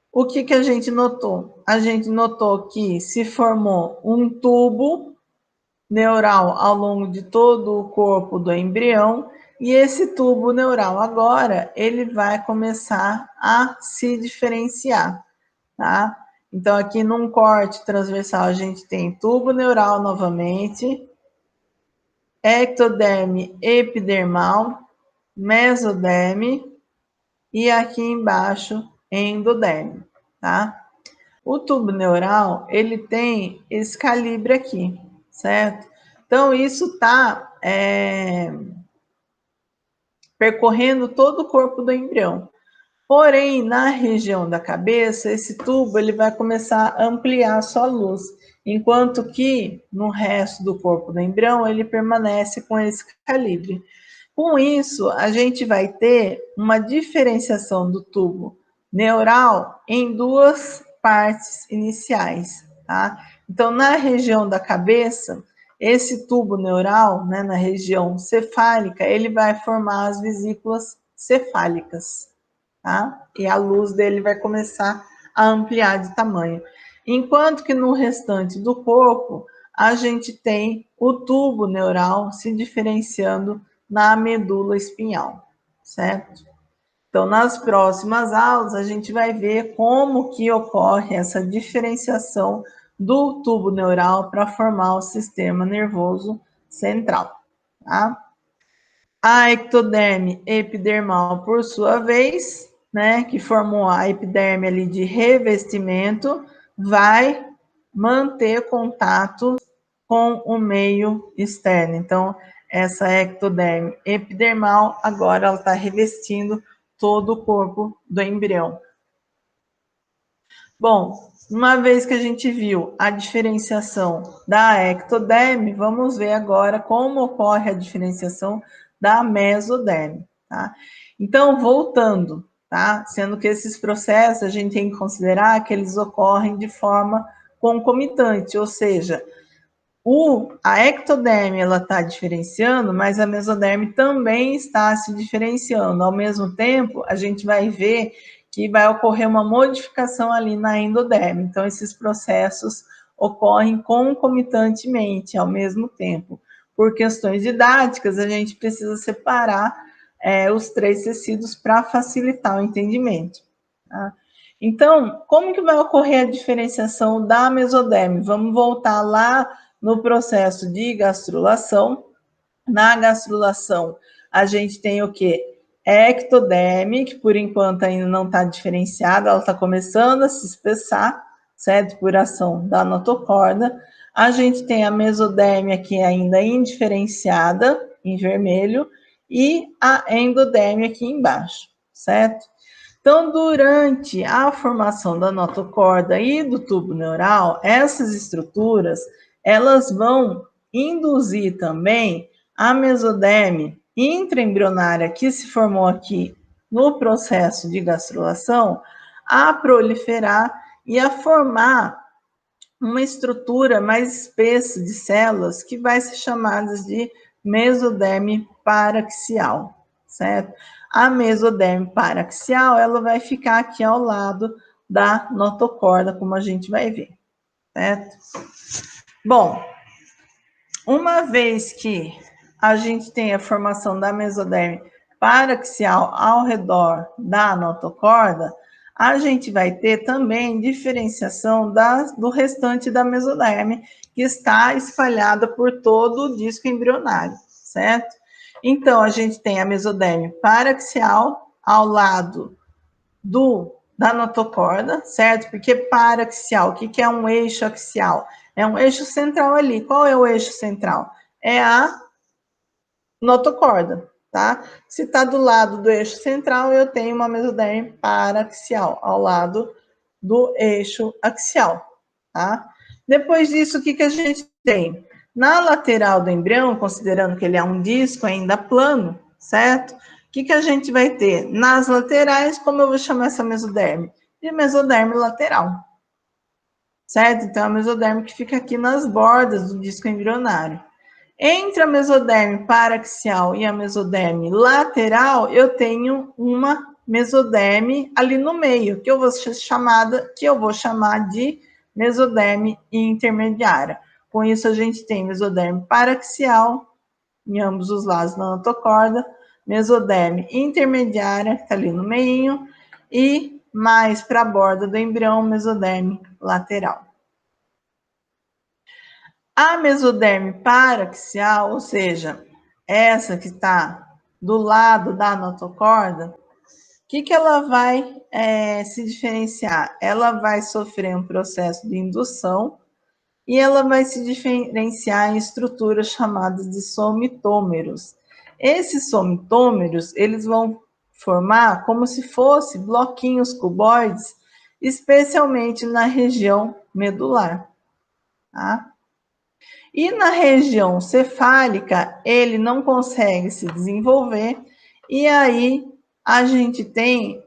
o que a gente notou? A gente notou que se formou um tubo neural ao longo de todo o corpo do embrião, e esse tubo neural agora, ele vai começar a se diferenciar, tá? Então, aqui num corte transversal, a gente tem tubo neural novamente, ectoderme epidermal, mesoderme e aqui embaixo endoderme, tá? O tubo neural, ele tem esse calibre aqui, certo? Então, isso está percorrendo todo o corpo do embrião. Porém, na região da cabeça, esse tubo ele vai começar a ampliar a sua luz, enquanto que no resto do corpo do embrião ele permanece com esse calibre. Com isso, a gente vai ter uma diferenciação do tubo neural em duas partes iniciais, tá? Então, na região da cabeça, esse tubo neural, né, na região cefálica, ele vai formar as vesículas cefálicas, tá? E a luz dele vai começar a ampliar de tamanho. Enquanto que no restante do corpo, a gente tem o tubo neural se diferenciando na medula espinhal, certo? Então, nas próximas aulas, a gente vai ver como que ocorre essa diferenciação do tubo neural para formar o sistema nervoso central, tá? A ectoderme epidermal, por sua vez, né, que formou a epiderme ali de revestimento, vai manter contato com o meio externo. Então, essa ectoderme epidermal, agora ela está revestindo todo o corpo do embrião. Bom, uma vez que a gente viu a diferenciação da ectoderme, vamos ver agora como ocorre a diferenciação da mesoderme, tá? Então, voltando, tá? Sendo que esses processos a gente tem que considerar que eles ocorrem de forma concomitante, ou seja, a ectoderme ela está diferenciando, mas a mesoderme também está se diferenciando. Ao mesmo tempo, a gente vai ver que vai ocorrer uma modificação ali na endoderme. Então, esses processos ocorrem concomitantemente, ao mesmo tempo. Por questões didáticas, a gente precisa separar os três tecidos para facilitar o entendimento, tá? Então, como que vai ocorrer a diferenciação da mesoderme? Vamos voltar lá no processo de gastrulação. Na gastrulação, a gente tem o quê? ectoderme, que por enquanto ainda não está diferenciada, ela está começando a se espessar, certo? Por ação da notocorda. A gente tem a mesoderme aqui ainda indiferenciada, em vermelho, e a endoderme aqui embaixo, certo? Então, durante a formação da notocorda e do tubo neural, essas estruturas, elas vão induzir também a mesoderme intraembrionária que se formou aqui no processo de gastrulação a proliferar e a formar uma estrutura mais espessa de células que vai ser chamada de mesoderme paraxial, certo? A mesoderme paraxial, ela vai ficar aqui ao lado da notocorda, como a gente vai ver, certo? Bom, uma vez que a gente tem a formação da mesoderme paraxial ao redor da notocorda, a gente vai ter também diferenciação do restante da mesoderme, que está espalhada por todo o disco embrionário, certo? Então, a gente tem a mesoderme paraxial ao lado da notocorda, certo? Porque paraxial, o que é um eixo axial? É um eixo central ali. Qual é o eixo central? É a notocorda, tá? Se está do lado do eixo central, eu tenho uma mesoderme paraxial, ao lado do eixo axial, tá? Depois disso, o que a gente tem? Na lateral do embrião, considerando que ele é um disco ainda plano, certo? O que a gente vai ter? Nas laterais, como eu vou chamar essa mesoderme? De mesoderme lateral, certo? Então, a mesoderme que fica aqui nas bordas do disco embrionário. Entre a mesoderme paraxial e a mesoderme lateral, eu tenho uma mesoderme ali no meio, que eu vou chamar de mesoderme intermediária. Com isso, a gente tem mesoderme paraxial em ambos os lados da notocorda, mesoderme intermediária, que está ali no meio, e mais para a borda do embrião, mesoderme lateral. A mesoderme paraxial, ou seja, essa que está do lado da notocorda, o que ela vai se diferenciar? Ela vai sofrer um processo de indução e ela vai se diferenciar em estruturas chamadas de somitômeros. Esses somitômeros, eles vão formar como se fossem bloquinhos cuboides, especialmente na região medular, tá? E na região cefálica, ele não consegue se desenvolver, e aí a gente tem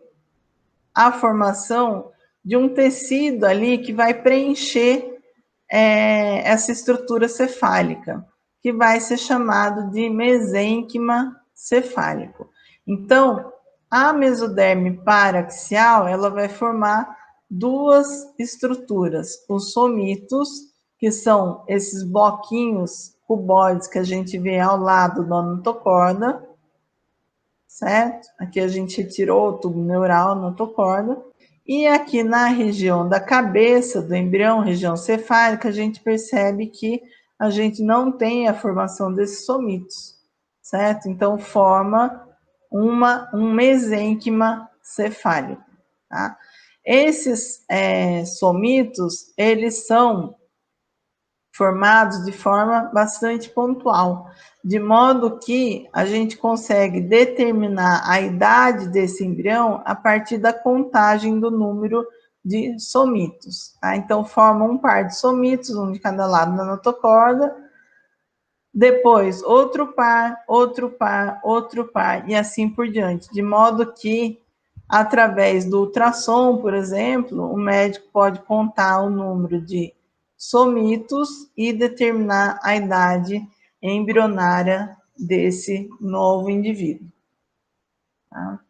a formação de um tecido ali que vai preencher essa estrutura cefálica, que vai ser chamado de mesênquima cefálico. Então, a mesoderme paraxial, ela vai formar duas estruturas, os somitos, que são esses bloquinhos cuboides que a gente vê ao lado da notocorda, certo? Aqui a gente retirou o tubo neural, notocorda. E aqui na região da cabeça do embrião, região cefálica, a gente percebe que a gente não tem a formação desses somitos, certo? Então, forma um mesênquima cefálico, tá? Esses somitos, eles são formados de forma bastante pontual, de modo que a gente consegue determinar a idade desse embrião a partir da contagem do número de somitos, tá? Então, forma um par de somitos, um de cada lado da notocorda, depois outro par, outro par, outro par, e assim por diante, de modo que, através do ultrassom, por exemplo, o médico pode contar o número de somitos e determinar a idade embrionária desse novo indivíduo. Tá?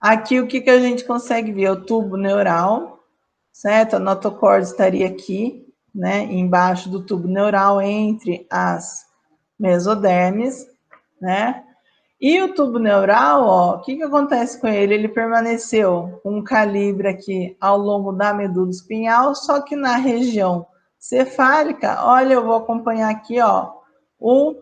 Aqui o que a gente consegue ver? O tubo neural, certo? A notocorda estaria aqui, né, embaixo do tubo neural, entre as mesodermes, né? E o tubo neural, ó, o que acontece com ele? Ele permaneceu com um calibre aqui ao longo da medula espinhal, só que na região cefálica, olha, eu vou acompanhar aqui, ó, o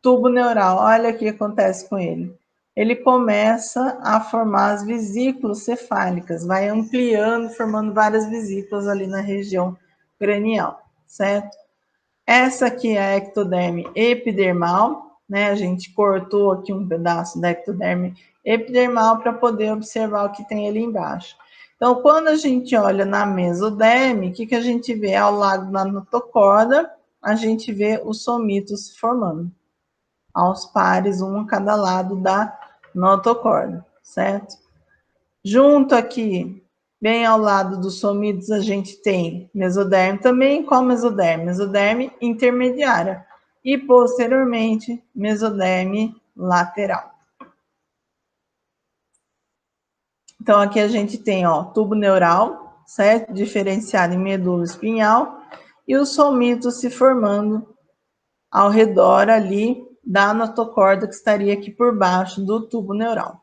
tubo neural, olha o que acontece com ele. ele começa a formar as vesículas cefálicas, vai ampliando, formando várias vesículas ali na região cranial, certo? Essa aqui é a ectoderme epidermal, né? A gente cortou aqui um pedaço da ectoderme epidermal para poder observar o que tem ali embaixo. Então, quando a gente olha na mesoderme, o que a gente vê? Ao lado da notocorda, a gente vê os somitos se formando, aos pares, um a cada lado da notocorda, certo? Junto aqui, bem ao lado dos somitos, a gente tem mesoderme também. Qual mesoderme? Mesoderme intermediária. E, posteriormente, mesoderme lateral. Então, aqui a gente tem, ó, tubo neural, certo? Diferenciado em medula espinhal. E os somitos se formando ao redor ali da notocorda, que estaria aqui por baixo do tubo neural.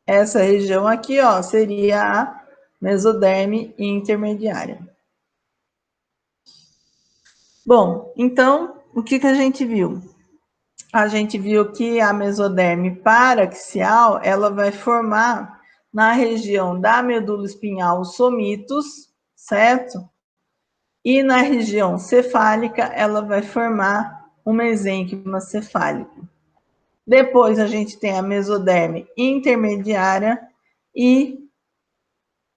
Essa região aqui, ó, seria a mesoderme intermediária. Bom, então, o que a gente viu? A gente viu que a mesoderme paraxial, ela vai formar na região da medula espinhal os somitos, certo? E na região cefálica, ela vai formar o mesênquima cefálico. Depois a gente tem a mesoderme intermediária e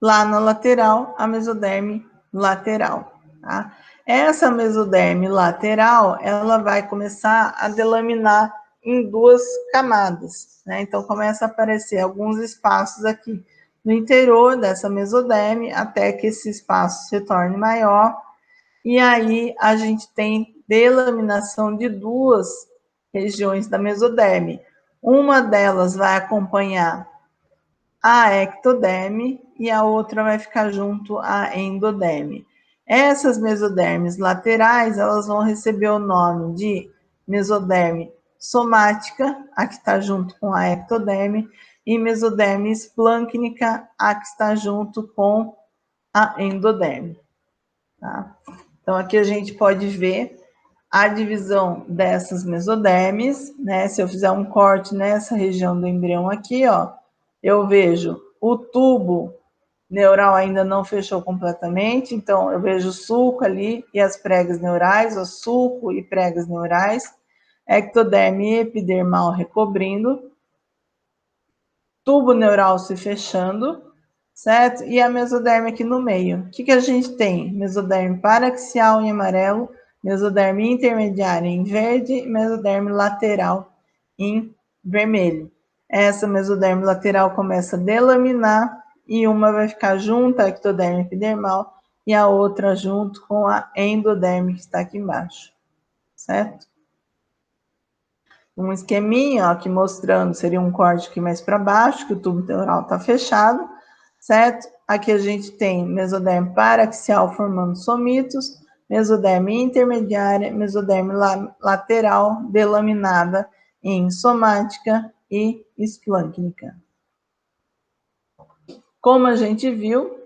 lá na lateral, a mesoderme lateral. Tá? Essa mesoderme lateral, ela vai começar a delaminar em duas camadas, né? Então, começa a aparecer alguns espaços aqui no interior dessa mesoderme, até que esse espaço se torne maior, e aí a gente tem delaminação de duas regiões da mesoderme. Uma delas vai acompanhar a ectoderme e a outra vai ficar junto à endoderme. Essas mesodermes laterais, elas vão receber o nome de mesoderme somática, a que está junto com a ectoderme, e mesoderme esplâncnica, a que está junto com a endoderme. Tá? Então, aqui a gente pode ver a divisão dessas mesodermes, né? Se eu fizer um corte nessa região do embrião aqui, ó, eu vejo o tubo neural ainda não fechou completamente, então eu vejo o sulco ali e as pregas neurais, o sulco e pregas neurais, ectoderme epidermal recobrindo, tubo neural se fechando, certo? E a mesoderme aqui no meio. O que a gente tem? Mesoderme paraxial em amarelo, mesoderme intermediária em verde e mesoderme lateral em vermelho. Essa mesoderme lateral começa a delaminar e uma vai ficar junto à ectoderme epidermal e a outra junto com a endoderme que está aqui embaixo, certo? Um esqueminha ó, aqui mostrando, seria um corte aqui mais para baixo, que o tubo neural está fechado, certo? Aqui a gente tem mesoderme paraxial formando somitos, mesoderme intermediária, mesoderme lateral delaminada em somática e esplâncnica. Como a gente viu,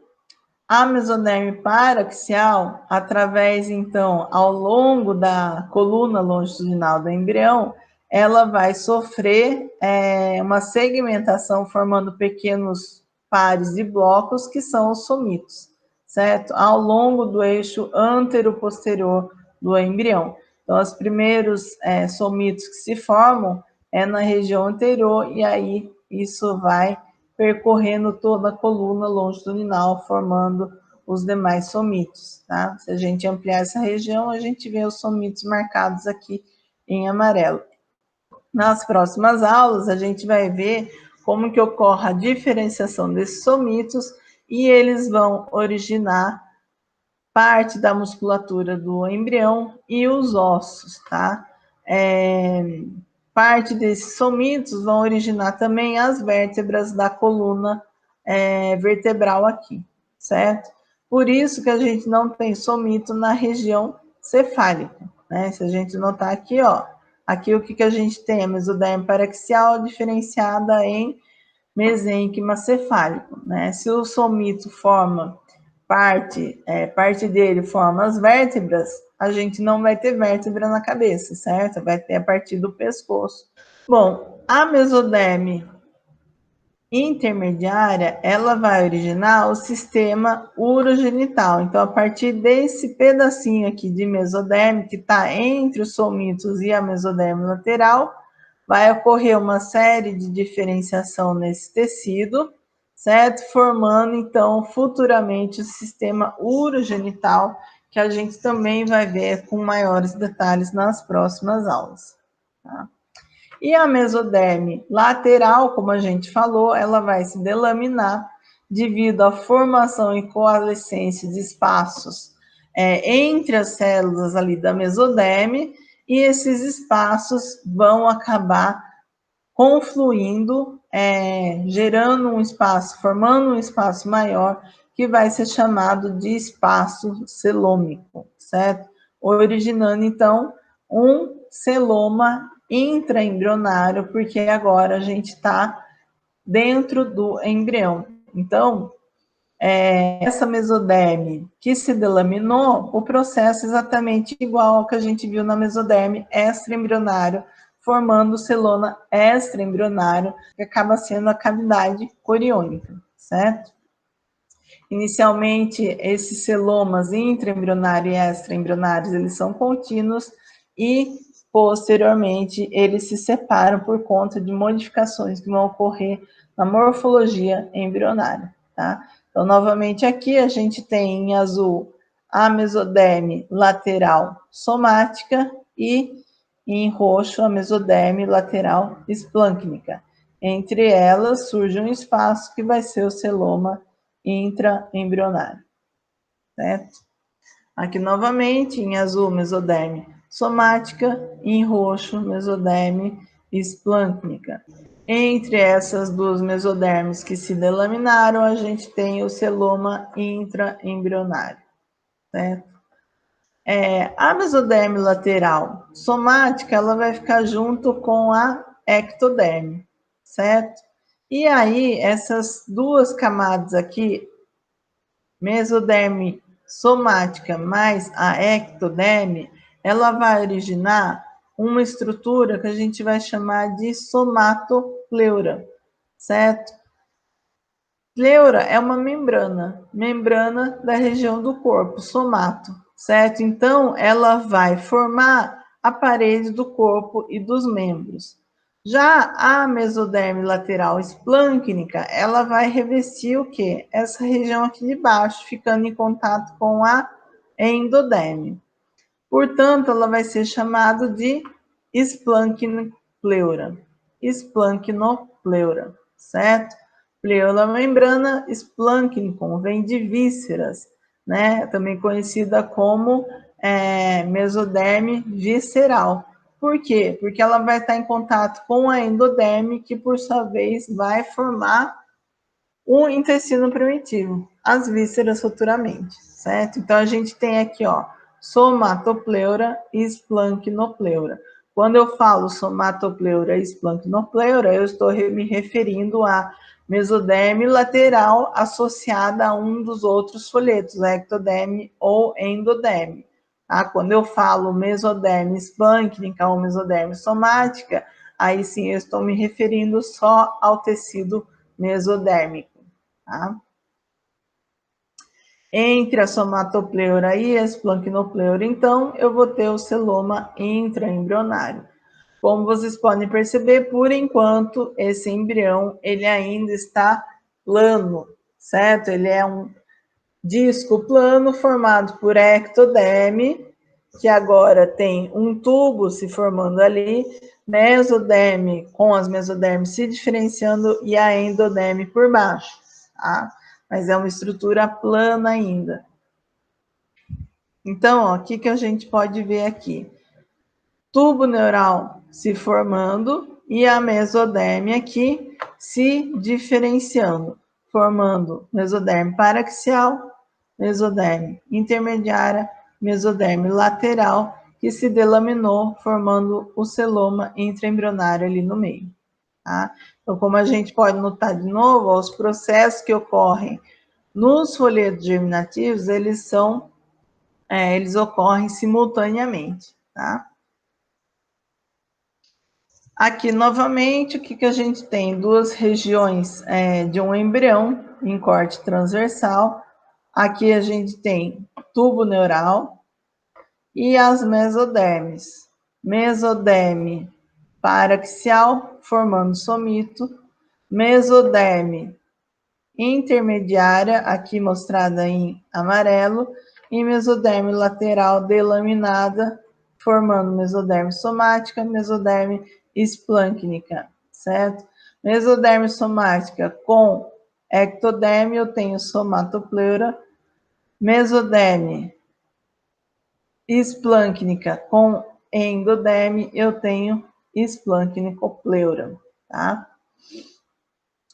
a mesoderme paraxial, através, então, ao longo da coluna longitudinal do embrião, ela vai sofrer uma segmentação formando pequenos pares e blocos, que são os somitos, certo? Ao longo do eixo antero-posterior do embrião. Então, os primeiros somitos que se formam é na região anterior, e aí isso vai percorrendo toda a coluna longitudinal, formando os demais somitos, tá? Se a gente ampliar essa região, a gente vê os somitos marcados aqui em amarelo. Nas próximas aulas, a gente vai ver como que ocorre a diferenciação desses somitos e eles vão originar parte da musculatura do embrião e os ossos, tá? Parte desses somitos vão originar também as vértebras da coluna vertebral aqui, certo? Por isso que a gente não tem somito na região cefálica, né? Se a gente notar aqui, ó, aqui o que a gente tem? A mesoderme paraxial diferenciada em mesênquima cefálico, né? Se o somito forma parte dele forma as vértebras, a gente não vai ter vértebra na cabeça, certo? Vai ter a partir do pescoço. Bom, a mesoderme intermediária, ela vai originar o sistema urogenital. Então, a partir desse pedacinho aqui de mesoderme, que está entre os somitos e a mesoderme lateral, vai ocorrer uma série de diferenciação nesse tecido, certo? Formando, então, futuramente o sistema urogenital, que a gente também vai ver com maiores detalhes nas próximas aulas, tá? E a mesoderme lateral, como a gente falou, ela vai se delaminar devido à formação e coalescência de espaços entre as células ali da mesoderme, e esses espaços vão acabar confluindo, gerando um espaço, formando um espaço maior, que vai ser chamado de espaço celômico, certo? Originando, então, um celoma intraembrionário, porque agora a gente está dentro do embrião. Então, essa mesoderme que se delaminou, o processo é exatamente igual ao que a gente viu na mesoderme extraembrionário, formando o celoma extraembrionário, que acaba sendo a cavidade coriônica, certo? Inicialmente, esses celomas intraembrionário e extraembrionários, eles são contínuos e, posteriormente, eles se separam por conta de modificações que vão ocorrer na morfologia embrionária, tá? Então, novamente, aqui a gente tem em azul a mesoderme lateral somática e em roxo a mesoderme lateral esplâncnica. Entre elas surge um espaço que vai ser o celoma intraembrionário, certo? Aqui novamente, em azul, mesoderme somática, em roxo, mesoderme esplâncnica. Entre essas duas mesodermes que se delaminaram, a gente tem o celoma intraembrionário, certo? A mesoderme lateral somática, ela vai ficar junto com a ectoderme, certo? E aí, essas duas camadas aqui, mesoderme somática mais a ectoderme, ela vai originar uma estrutura que a gente vai chamar de somatopleura, certo? Pleura é uma membrana da região do corpo, somato, certo? Então, ela vai formar a parede do corpo e dos membros. Já a mesoderme lateral esplâncnica, ela vai revestir o quê? Essa região aqui de baixo, ficando em contato com a endoderme. Portanto, ela vai ser chamada de esplancnopleura. Esplancnopleura, certo? Pleura membrana, esplâncnicon, vem de vísceras, né? Também conhecida como mesoderme visceral. Por quê? Porque ela vai estar em contato com a endoderme, que por sua vez vai formar o intestino primitivo, as vísceras futuramente, certo? Então a gente tem aqui, ó, somatopleura e esplancnopleura. Quando eu falo somatopleura e esplancnopleura, eu estou me referindo a mesoderme lateral associada a um dos outros folhetos, ectoderme ou endoderme. Tá? Quando eu falo mesoderme esplâncnica ou mesoderme somática, aí sim eu estou me referindo só ao tecido mesodérmico. Tá? Entre a somatopleura e a esplancnopleura, então, eu vou ter o celoma intraembrionário. Como vocês podem perceber, por enquanto, esse embrião, ele ainda está plano, certo? Ele é um disco plano formado por ectoderme, que agora tem um tubo se formando ali, mesoderme com as mesodermes se diferenciando e a endoderme por baixo, tá? Mas é uma estrutura plana ainda. Então, ó, o que a gente pode ver aqui? Tubo neural se formando e a mesoderme aqui se diferenciando, formando mesoderme paraxial, mesoderme intermediária, mesoderme lateral, que se delaminou, formando o celoma intraembrionário ali no meio. Tá? Então, como a gente pode notar de novo, os processos que ocorrem nos folhetos germinativos, eles são eles ocorrem simultaneamente, tá? Aqui, novamente, o que a gente tem? Duas regiões de um embrião em corte transversal. Aqui a gente tem tubo neural e as mesodermes. Mesoderme paraxial, formando somito. Mesoderme intermediária, aqui mostrada em amarelo, e mesoderme lateral delaminada, formando mesoderme somática, mesoderme esplâncnica, certo? Mesoderme somática com ectoderme, eu tenho somatopleura. Mesoderme esplâncnica com endoderme, eu tenho esplâncnicopleura, tá?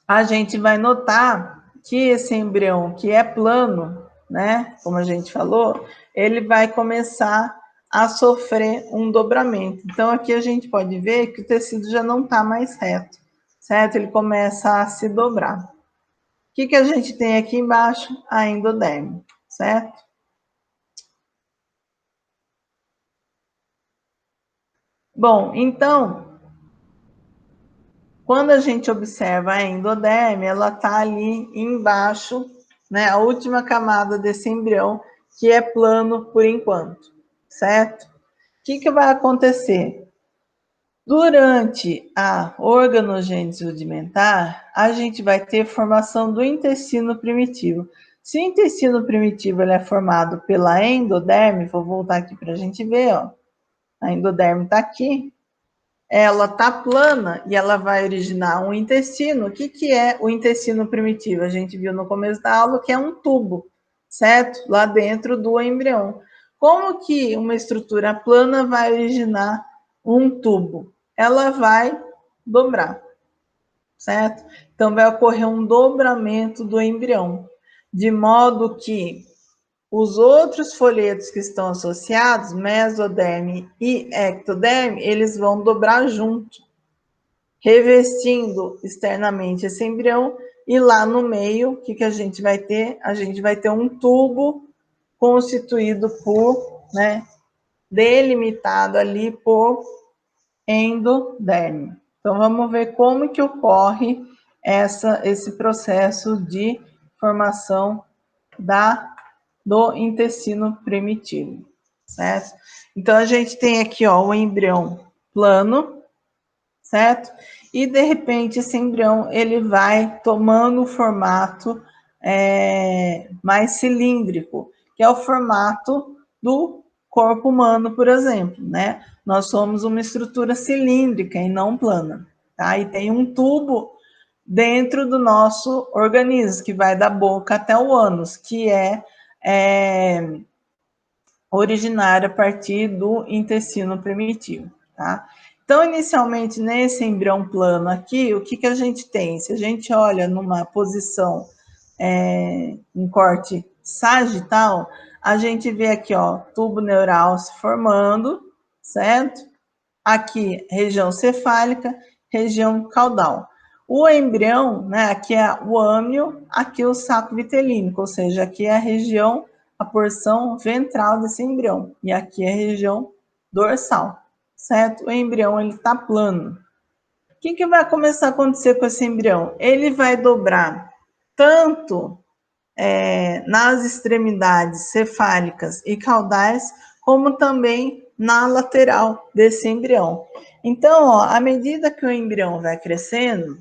A gente vai notar que esse embrião que é plano, né, como a gente falou, ele vai começar a sofrer um dobramento. Então, aqui a gente pode ver que o tecido já não está mais reto, certo? Ele começa a se dobrar. O que a gente tem aqui embaixo? A endoderme, certo? Bom, então, quando a gente observa a endoderme, ela está ali embaixo, né, a última camada desse embrião, que é plano por enquanto, certo? O que vai acontecer? Durante a organogênese rudimentar, a gente vai ter formação do intestino primitivo. Se o intestino primitivo ele é formado pela endoderme, vou voltar aqui para a gente ver, ó. A endoderme está aqui, ela tá plana e ela vai originar um intestino. O que é o intestino primitivo? A gente viu no começo da aula que é um tubo, certo? Lá dentro do embrião. Como que uma estrutura plana vai originar um tubo? Ela vai dobrar, certo? Então vai ocorrer um dobramento do embrião, de modo que os outros folhetos que estão associados, mesoderme e ectoderme, eles vão dobrar junto, revestindo externamente esse embrião, e lá no meio, o que a gente vai ter? A gente vai ter um tubo constituído por, né, delimitado ali por endoderme. Então, vamos ver como que ocorre esse processo de formação do intestino primitivo, certo? Então, a gente tem aqui, ó, o embrião plano, certo? E, de repente, esse embrião, ele vai tomando o formato mais cilíndrico, que é o formato do corpo humano, por exemplo, né? Nós somos uma estrutura cilíndrica e não plana, tá? E tem um tubo dentro do nosso organismo, que vai da boca até o ânus, que é originário a partir do intestino primitivo, tá? Então, inicialmente, nesse embrião plano aqui, o que a gente tem? Se a gente olha numa posição em corte sagital, a gente vê aqui, ó, tubo neural se formando, certo? Aqui, região cefálica, região caudal. O embrião, né, aqui é o âmnio, aqui é o saco vitelínico, ou seja, aqui é a região, a porção ventral desse embrião, e aqui é a região dorsal, certo? O embrião, ele está plano. O que vai começar a acontecer com esse embrião? Ele vai dobrar tanto nas extremidades cefálicas e caudais, como também na lateral desse embrião. Então, ó, à medida que o embrião vai crescendo,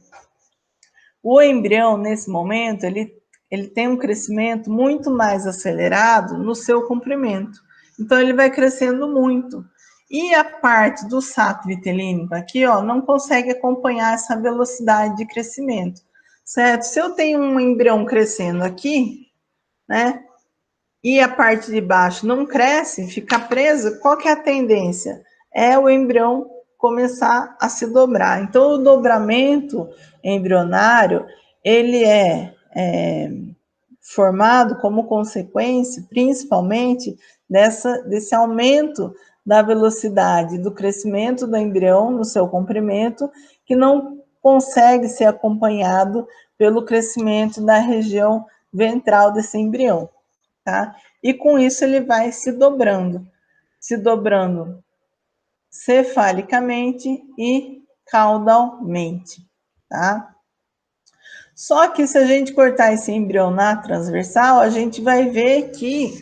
o embrião, nesse momento, ele tem um crescimento muito mais acelerado no seu comprimento. Então, ele vai crescendo muito. E a parte do saco vitelínico aqui, ó, não consegue acompanhar essa velocidade de crescimento, certo? Se eu tenho um embrião crescendo aqui, né, e a parte de baixo não cresce, fica presa, qual que é a tendência? É o embrião começar a se dobrar. Então, o dobramento embrionário, ele é formado como consequência, principalmente, desse aumento da velocidade do crescimento do embrião no seu comprimento, que não consegue ser acompanhado pelo crescimento da região ventral desse embrião. tá? E com isso ele vai se dobrando cefalicamente e caudalmente, tá? Só que se a gente cortar esse embrião na transversal, a gente vai ver que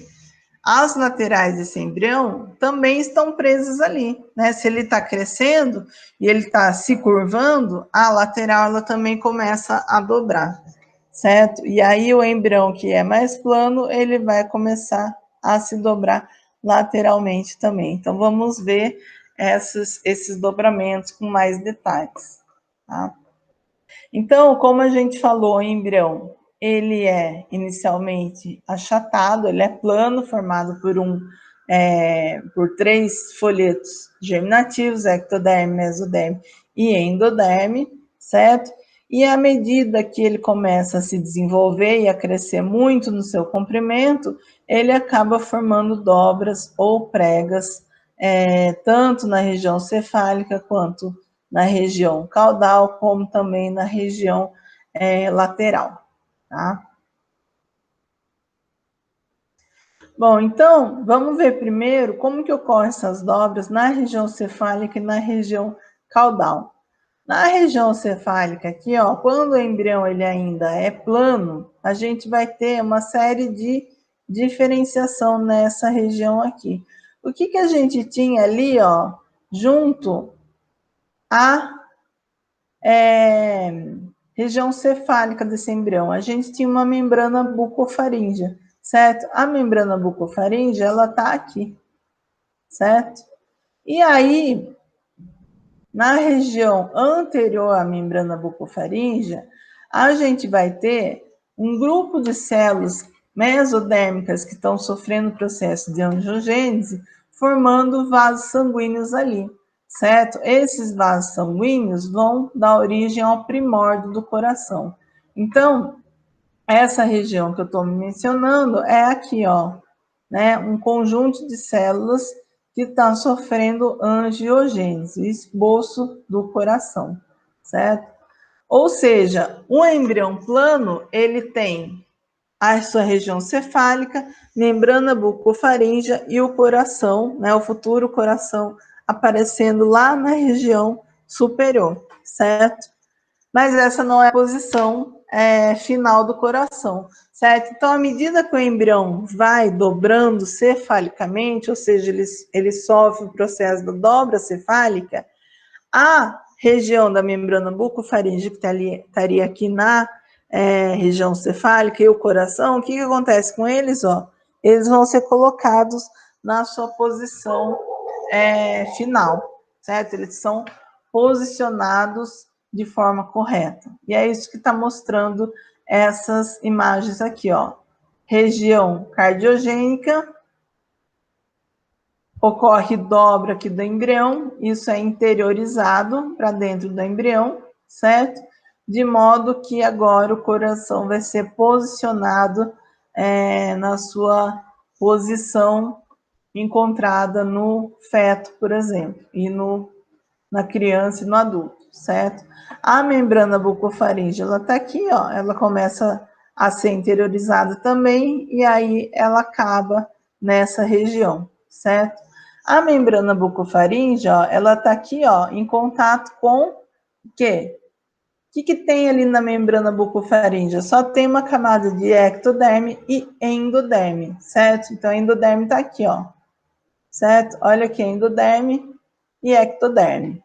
as laterais desse embrião também estão presas ali, né? Se ele está crescendo e ele está se curvando, a lateral ela também começa a dobrar, certo? E aí o embrião que é mais plano, ele vai começar a se dobrar lateralmente também. Então vamos ver esses dobramentos com mais detalhes, tá? Então, como a gente falou, o embrião, ele é inicialmente achatado, ele é plano, formado por 3 folhetos germinativos, ectoderme, mesoderme e endoderme, certo? E à medida que ele começa a se desenvolver e a crescer muito no seu comprimento, ele acaba formando dobras ou pregas, tanto na região cefálica quanto na região caudal, como também na região lateral, tá? Bom, então, vamos ver primeiro como que ocorrem essas dobras na região cefálica e na região caudal. Na região cefálica aqui, ó, quando o embrião ele ainda é plano, a gente vai ter uma série de diferenciação nessa região aqui. O que que a gente tinha ali, ó, junto a região cefálica desse embrião? A gente tinha uma membrana bucofaríngea, certo? A membrana bucofaríngea, ela tá aqui, certo? E aí, na região anterior à membrana bucofaríngea, a gente vai ter um grupo de células mesodérmicas que estão sofrendo o processo de angiogênese, formando vasos sanguíneos ali, certo? Esses vasos sanguíneos vão dar origem ao primórdio do coração. Então, essa região que eu estou mencionando é aqui, ó, né? Um conjunto de células que está sofrendo angiogênese, esboço do coração, certo? Ou seja, o embrião plano, ele tem a sua região cefálica, membrana bucofaríngea e o coração, né, o futuro coração, aparecendo lá na região superior, certo? Mas essa não é a posição final do coração, certo? Então, à medida que o embrião vai dobrando cefalicamente, ou seja, ele sofre o processo da dobra cefálica, a região da membrana bucofaríngea, que estaria aqui na região cefálica, e o coração, o que acontece com eles? Ó, eles vão ser colocados na sua posição final, certo? Eles são posicionados de forma correta. E é isso que está mostrando essas imagens aqui, ó. Região cardiogênica, ocorre dobra aqui do embrião, isso é interiorizado para dentro do embrião, certo? De modo que agora o coração vai ser posicionado na sua posição encontrada no feto, por exemplo, e na criança e no adulto, certo? A membrana bucofaríngea, ela está aqui, ó, ela começa a ser interiorizada também, e aí ela acaba nessa região, certo? A membrana bucofaríngea, ó, ela está aqui, ó, em contato com o quê? O que tem ali na membrana bucofaríngea? Só tem uma camada de ectoderme e endoderme, certo? Então, a endoderme está aqui, ó, certo? Olha aqui, endoderme e ectoderme.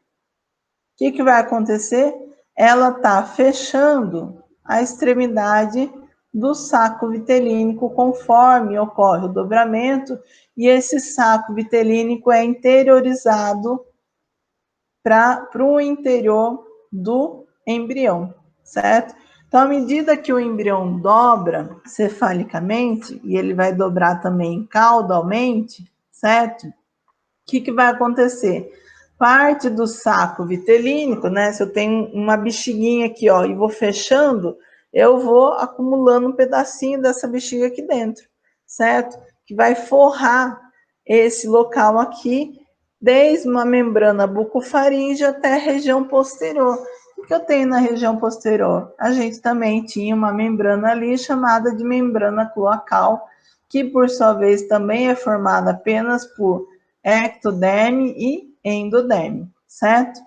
O que vai acontecer? Ela está fechando a extremidade do saco vitelínico conforme ocorre o dobramento, e esse saco vitelínico é interiorizado para o interior do embrião, certo? Então, à medida que o embrião dobra cefalicamente, e ele vai dobrar também caudalmente, certo? O que vai acontecer? Parte do saco vitelínico, né? Se eu tenho uma bexiguinha aqui, ó, e vou fechando, eu vou acumulando um pedacinho dessa bexiga aqui dentro, certo? Que vai forrar esse local aqui, desde uma membrana bucofaríngea até a região posterior. O que eu tenho na região posterior? A gente também tinha uma membrana ali chamada de membrana cloacal, que por sua vez também é formada apenas por ectoderme e endoderme, certo?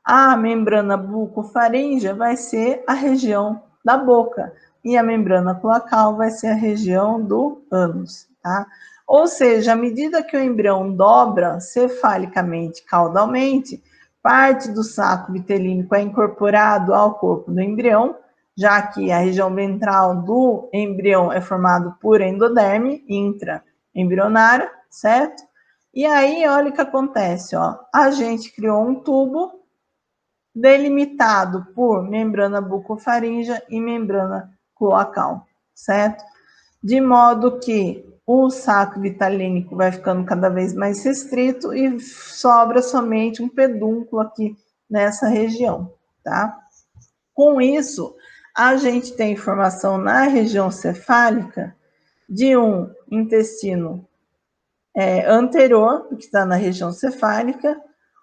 A membrana bucofaríngea vai ser a região da boca e a membrana cloacal vai ser a região do ânus, tá? Ou seja, à medida que o embrião dobra cefalicamente, caudalmente, parte do saco vitelínico é incorporado ao corpo do embrião, já que a região ventral do embrião é formada por endoderme intraembrionária, certo? E aí, olha o que acontece, ó. A gente criou um tubo delimitado por membrana bucofaríngea e membrana cloacal, certo? De modo que o saco vitalínico vai ficando cada vez mais restrito e sobra somente um pedúnculo aqui nessa região, tá? Com isso, a gente tem informação na região cefálica de um intestino anterior, que está na região cefálica,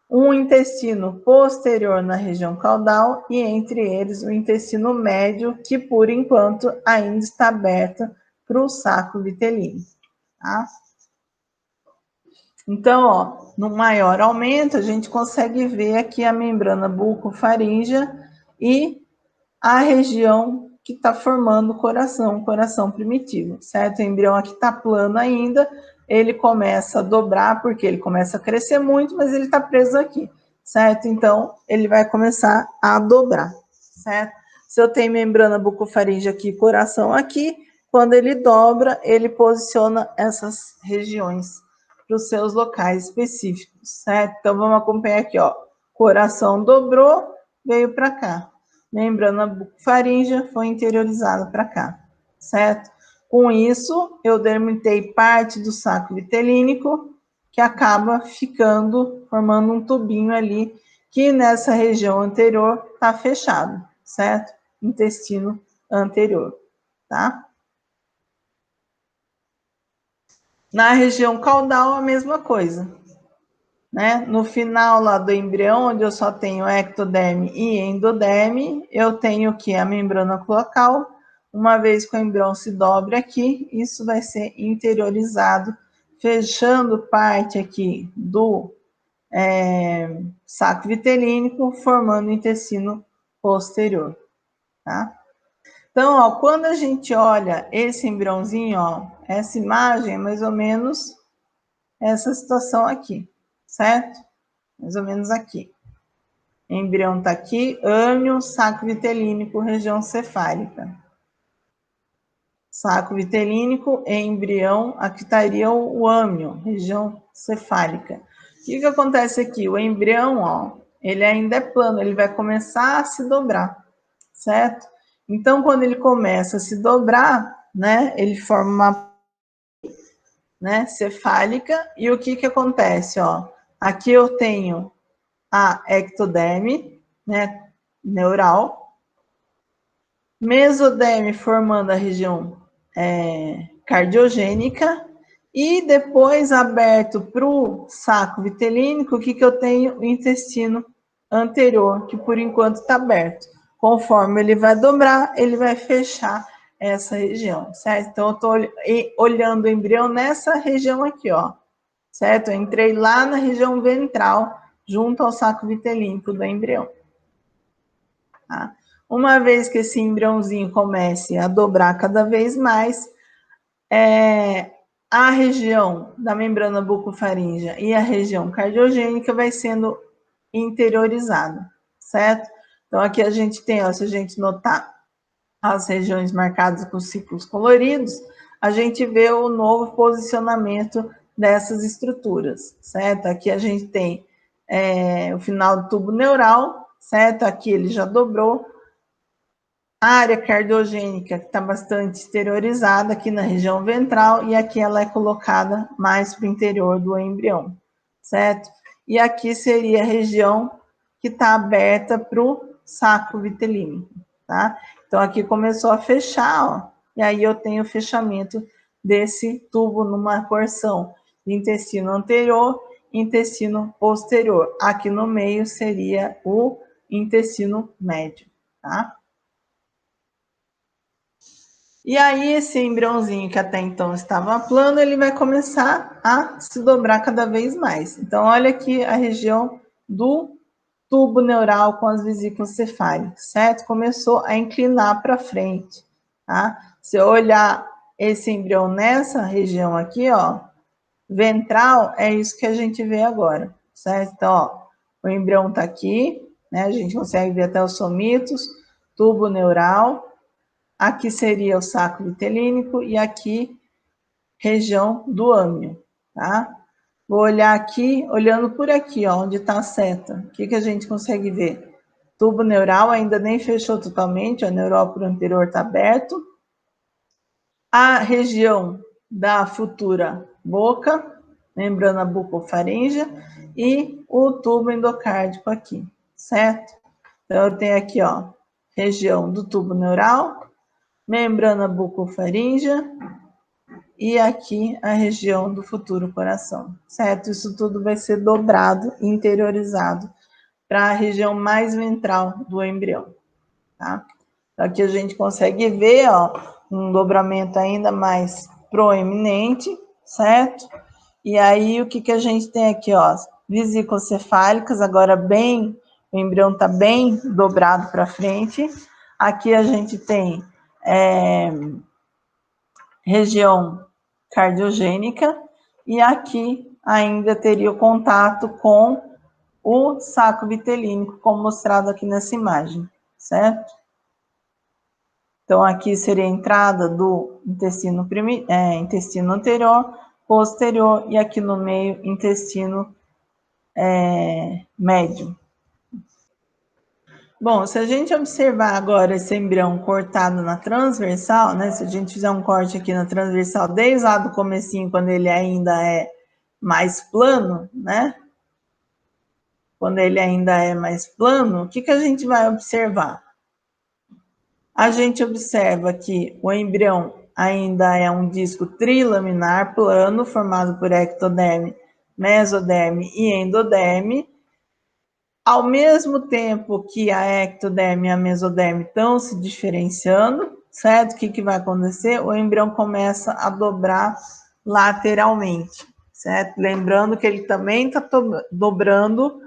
um intestino posterior na região caudal e entre eles o intestino médio, que por enquanto ainda está aberto para o saco vitelino, tá? Então, ó, no maior aumento, a gente consegue ver aqui a membrana bucofaríngea e a região que está formando o coração primitivo, certo? O embrião aqui está plano ainda, ele começa a dobrar, porque ele começa a crescer muito, mas ele está preso aqui, certo? Então, ele vai começar a dobrar, certo? Se eu tenho membrana bucofaríngea aqui, coração aqui, quando ele dobra, ele posiciona essas regiões para os seus locais específicos, certo? Então, vamos acompanhar aqui, ó. Coração dobrou, veio para cá. Membrana bucofaríngea foi interiorizada para cá, certo? Com isso, eu delimitei parte do saco vitelínico, que acaba ficando, formando um tubinho ali, que nessa região anterior está fechado, certo? Intestino anterior, tá? Na região caudal, a mesma coisa, né? No final lá do embrião, onde eu só tenho ectoderme e endoderme, eu tenho aqui a membrana cloacal. Uma vez que o embrião se dobre aqui, isso vai ser interiorizado, fechando parte aqui do saco vitelínico, formando o intestino posterior, tá? Então, ó, quando a gente olha esse embriãozinho, ó, essa imagem é mais ou menos essa situação aqui, certo? Mais ou menos aqui. O embrião está aqui, ânio, saco vitelínico, região cefálica. Saco vitelínico, embrião, aqui estaria o âmio, região cefálica. O que acontece aqui? O embrião, ó, ele ainda é plano, ele vai começar a se dobrar, certo? Então, quando ele começa a se dobrar, né, ele forma uma, né, cefálica, e o que acontece, ó? Aqui eu tenho a ectoderme, né, neural, mesoderme formando a região cardiogênica, e depois aberto para o saco vitelínico, o que eu tenho? O intestino anterior, que por enquanto está aberto. Conforme ele vai dobrar, ele vai fechar essa região, certo? Então, eu estou olhando o embrião nessa região aqui, ó, certo? Eu entrei lá na região ventral, junto ao saco vitelínico do embrião. Tá? Uma vez que esse embriãozinho comece a dobrar cada vez mais, a região da membrana bucofaríngea e a região cardiogênica vai sendo interiorizada, certo? Então, aqui a gente tem, ó, se a gente notar as regiões marcadas com ciclos coloridos, a gente vê o novo posicionamento dessas estruturas, certo? Aqui a gente tem o final do tubo neural, certo? Aqui ele já dobrou. A área cardiogênica está bastante exteriorizada aqui na região ventral e aqui ela é colocada mais para o interior do embrião, certo? E aqui seria a região que está aberta para o saco vitelínico, tá? Então, aqui começou a fechar, ó, e aí eu tenho o fechamento desse tubo numa porção de intestino anterior e intestino posterior. Aqui no meio seria o intestino médio, tá? E aí esse embriãozinho que até então estava plano, ele vai começar a se dobrar cada vez mais. Então, olha aqui a região do tubo neural com as vesículas cefálicas, certo? Começou a inclinar para frente, tá? Se eu olhar esse embrião nessa região aqui, ó, ventral, é isso que a gente vê agora, certo? Então, ó, o embrião tá aqui, né? A gente consegue ver até os somitos, tubo neural. Aqui seria o saco vitelínico e aqui região do âmnio, tá? Vou olhar aqui, olhando por aqui, ó, onde está a seta. O que a gente consegue ver? Tubo neural ainda nem fechou totalmente, o neuróporo anterior está aberto. A região da futura boca, membrana bucofaríngea, e o tubo endocárdico aqui, certo? Então, eu tenho aqui, ó, região do tubo neural, membrana bucofaríngea e aqui a região do futuro coração, certo? Isso tudo vai ser dobrado, interiorizado para a região mais ventral do embrião, tá? Aqui a gente consegue ver, ó, um dobramento ainda mais proeminente, certo? E aí, o que a gente tem aqui, ó? Vesículas cefálicas, agora bem, o embrião está bem dobrado para frente. Aqui a gente tem região cardiogênica e aqui ainda teria o contato com o saco vitelínico, como mostrado aqui nessa imagem, certo? Então, aqui seria a entrada do intestino anterior, posterior, e aqui no meio, intestino médio. Bom, se a gente observar agora esse embrião cortado na transversal, né? Se a gente fizer um corte aqui na transversal, desde lá do comecinho, quando ele ainda é mais plano, né? Quando ele ainda é mais plano, o que a gente vai observar? A gente observa que o embrião ainda é um disco trilaminar plano, formado por ectoderme, mesoderme e endoderme. Ao mesmo tempo que a ectoderme e a mesoderme estão se diferenciando, certo? O que vai acontecer? O embrião começa a dobrar lateralmente, certo? Lembrando que ele também está dobrando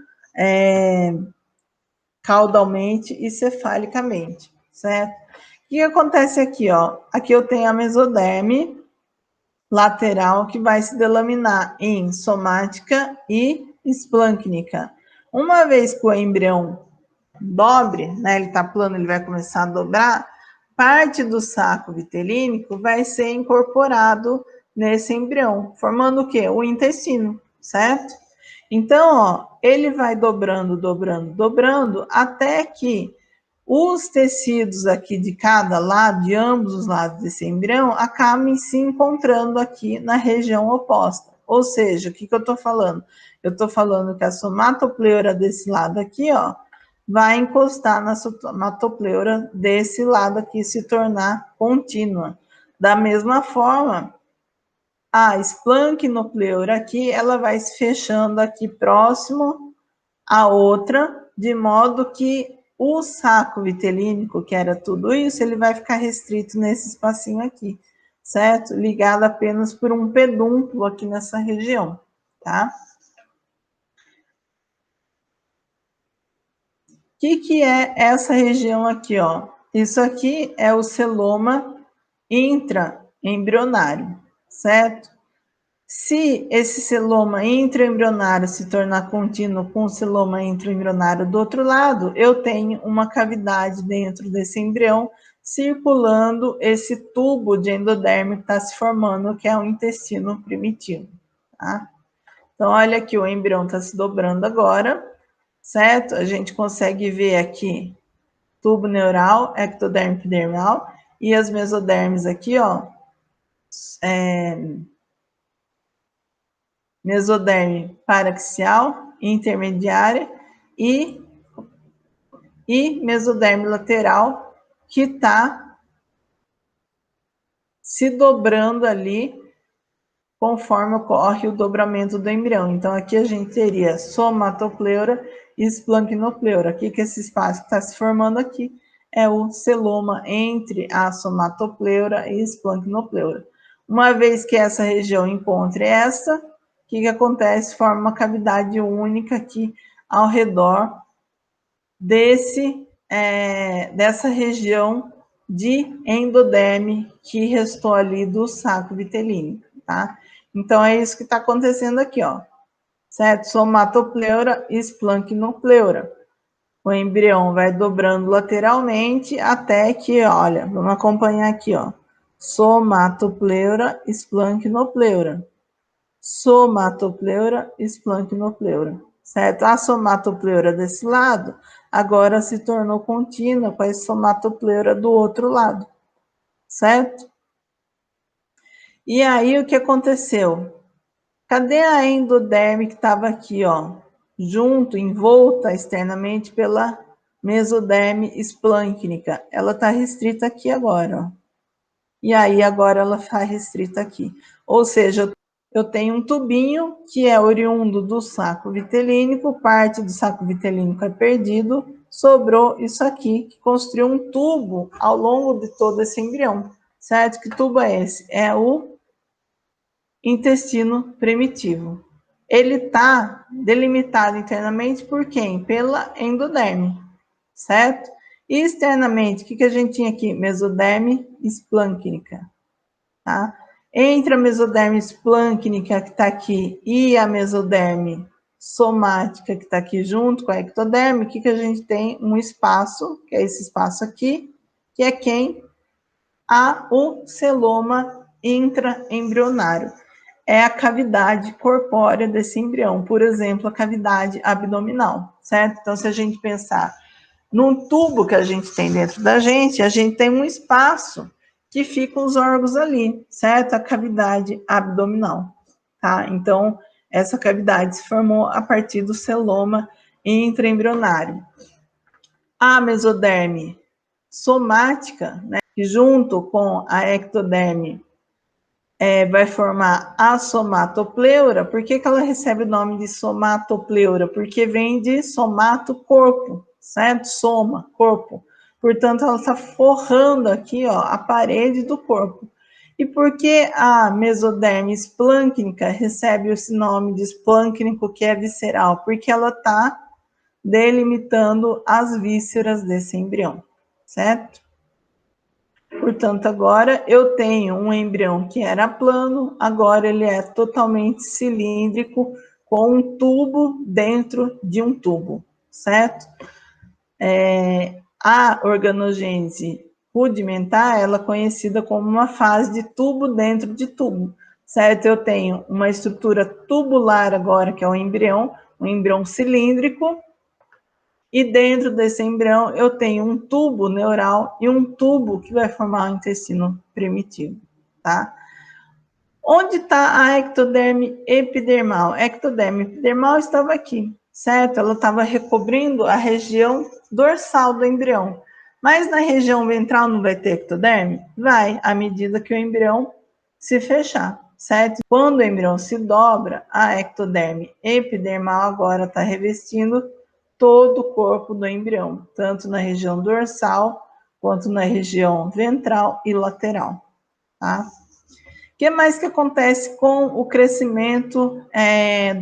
caudalmente e cefalicamente, certo? O que acontece aqui, ó? Aqui eu tenho a mesoderme lateral que vai se delaminar em somática e esplâncnica. Uma vez que o embrião dobre, né, ele está plano, ele vai começar a dobrar, parte do saco vitelínico vai ser incorporado nesse embrião, formando o quê? O intestino, certo? Então, ó, ele vai dobrando, dobrando, dobrando, até que os tecidos aqui de cada lado, de ambos os lados desse embrião, acabem se encontrando aqui na região oposta. Ou seja, o que eu estou falando? Eu estou falando que a somatopleura desse lado aqui, ó, vai encostar na somatopleura desse lado aqui, se tornar contínua. Da mesma forma, a esplancnopleura aqui, ela vai se fechando aqui próximo à outra, de modo que o saco vitelínico, que era tudo isso, ele vai ficar restrito nesse espacinho aqui, certo? Ligado apenas por um pedúnculo aqui nessa região, tá? O que é essa região aqui, ó? Isso aqui é o celoma intraembrionário, certo? Se esse celoma intraembrionário se tornar contínuo com o celoma intraembrionário do outro lado, eu tenho uma cavidade dentro desse embrião circulando esse tubo de endoderme que está se formando, que é o intestino primitivo, tá? Então, olha aqui, o embrião está se dobrando agora, certo? A gente consegue ver aqui tubo neural, ectoderme epidermal, e as mesodermes aqui, ó, mesoderme paraxial, intermediária e mesoderme lateral, que está se dobrando ali conforme ocorre o dobramento do embrião. Então, aqui a gente teria somatopleura e esplancnopleura. Aqui que esse espaço que está se formando aqui é o celoma entre a somatopleura e esplancnopleura. Uma vez que essa região encontre essa, o que acontece? Forma uma cavidade única aqui ao redor dessa região de endoderme que restou ali do saco vitelínico, tá? Então, é isso que está acontecendo aqui, ó, certo? Somatopleura e esplancnopleura. O embrião vai dobrando lateralmente até que, olha, vamos acompanhar aqui, ó, somatopleura, esplancnopleura. Somatopleura, esplancnopleura, certo? A somatopleura desse lado agora se tornou contínua com a somatopleura do outro lado, certo? E aí o que aconteceu? Cadê a endoderme que estava aqui, ó, junto, envolta externamente pela mesoderme esplâncnica? Ela está restrita aqui agora, ó. E aí agora ela está restrita aqui. Ou seja, eu tenho um tubinho que é oriundo do saco vitelínico, parte do saco vitelínico é perdido, sobrou isso aqui, que construiu um tubo ao longo de todo esse embrião, certo? Que tubo é esse? É o intestino primitivo. Ele está delimitado internamente por quem? Pela endoderme, certo? E externamente, o que a gente tinha aqui? Mesoderme esplâncnica, tá? Entre a mesoderme esplâncnica que está aqui e a mesoderme somática que está aqui junto com a ectoderme, o que a gente tem? Um espaço, que é esse espaço aqui, que é quem? O celoma intraembrionário. É a cavidade corpórea desse embrião, por exemplo, a cavidade abdominal, certo? Então, se a gente pensar num tubo que a gente tem dentro da gente, a gente tem um espaço que ficam os órgãos ali, certo? A cavidade abdominal, tá? Então, essa cavidade se formou a partir do celoma intraembrionário. A mesoderme somática, né, que junto com a ectoderme vai formar a somatopleura. Por que ela recebe o nome de somatopleura? Porque vem de somato, corpo, certo? Soma, corpo. Portanto, ela está forrando aqui, ó, a parede do corpo. E por que a mesoderme esplâncnica recebe esse nome de esplâncnico, que é visceral? Porque ela está delimitando as vísceras desse embrião, certo? Portanto, agora eu tenho um embrião que era plano, agora ele é totalmente cilíndrico, com um tubo dentro de um tubo, certo? A organogênese rudimentar, ela é conhecida como uma fase de tubo dentro de tubo, certo? Eu tenho uma estrutura tubular agora, que é um embrião cilíndrico, e dentro desse embrião eu tenho um tubo neural e um tubo que vai formar o intestino primitivo, tá? Onde está a ectoderme epidermal? A ectoderme epidermal estava aqui, certo? Ela estava recobrindo a região dorsal do embrião. Mas na região ventral não vai ter ectoderme? Vai, à medida que o embrião se fechar, certo? Quando o embrião se dobra, a ectoderme epidermal agora está revestindo todo o corpo do embrião, tanto na região dorsal quanto na região ventral e lateral, tá? O que mais que acontece com o crescimento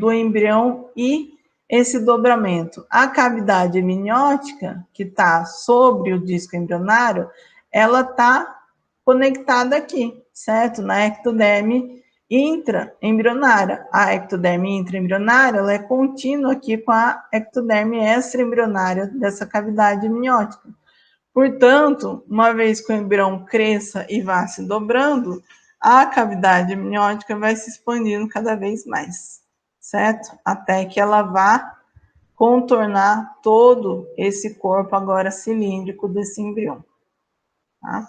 do embrião e esse dobramento? A cavidade amniótica, que está sobre o disco embrionário, ela está conectada aqui, certo? Na ectoderme intraembrionária. A ectoderme intraembrionária, ela é contínua aqui com a ectoderme extraembrionária dessa cavidade amniótica. Portanto, uma vez que o embrião cresça e vá se dobrando, a cavidade amniótica vai se expandindo cada vez mais, certo? Até que ela vá contornar todo esse corpo agora cilíndrico desse embrião, tá?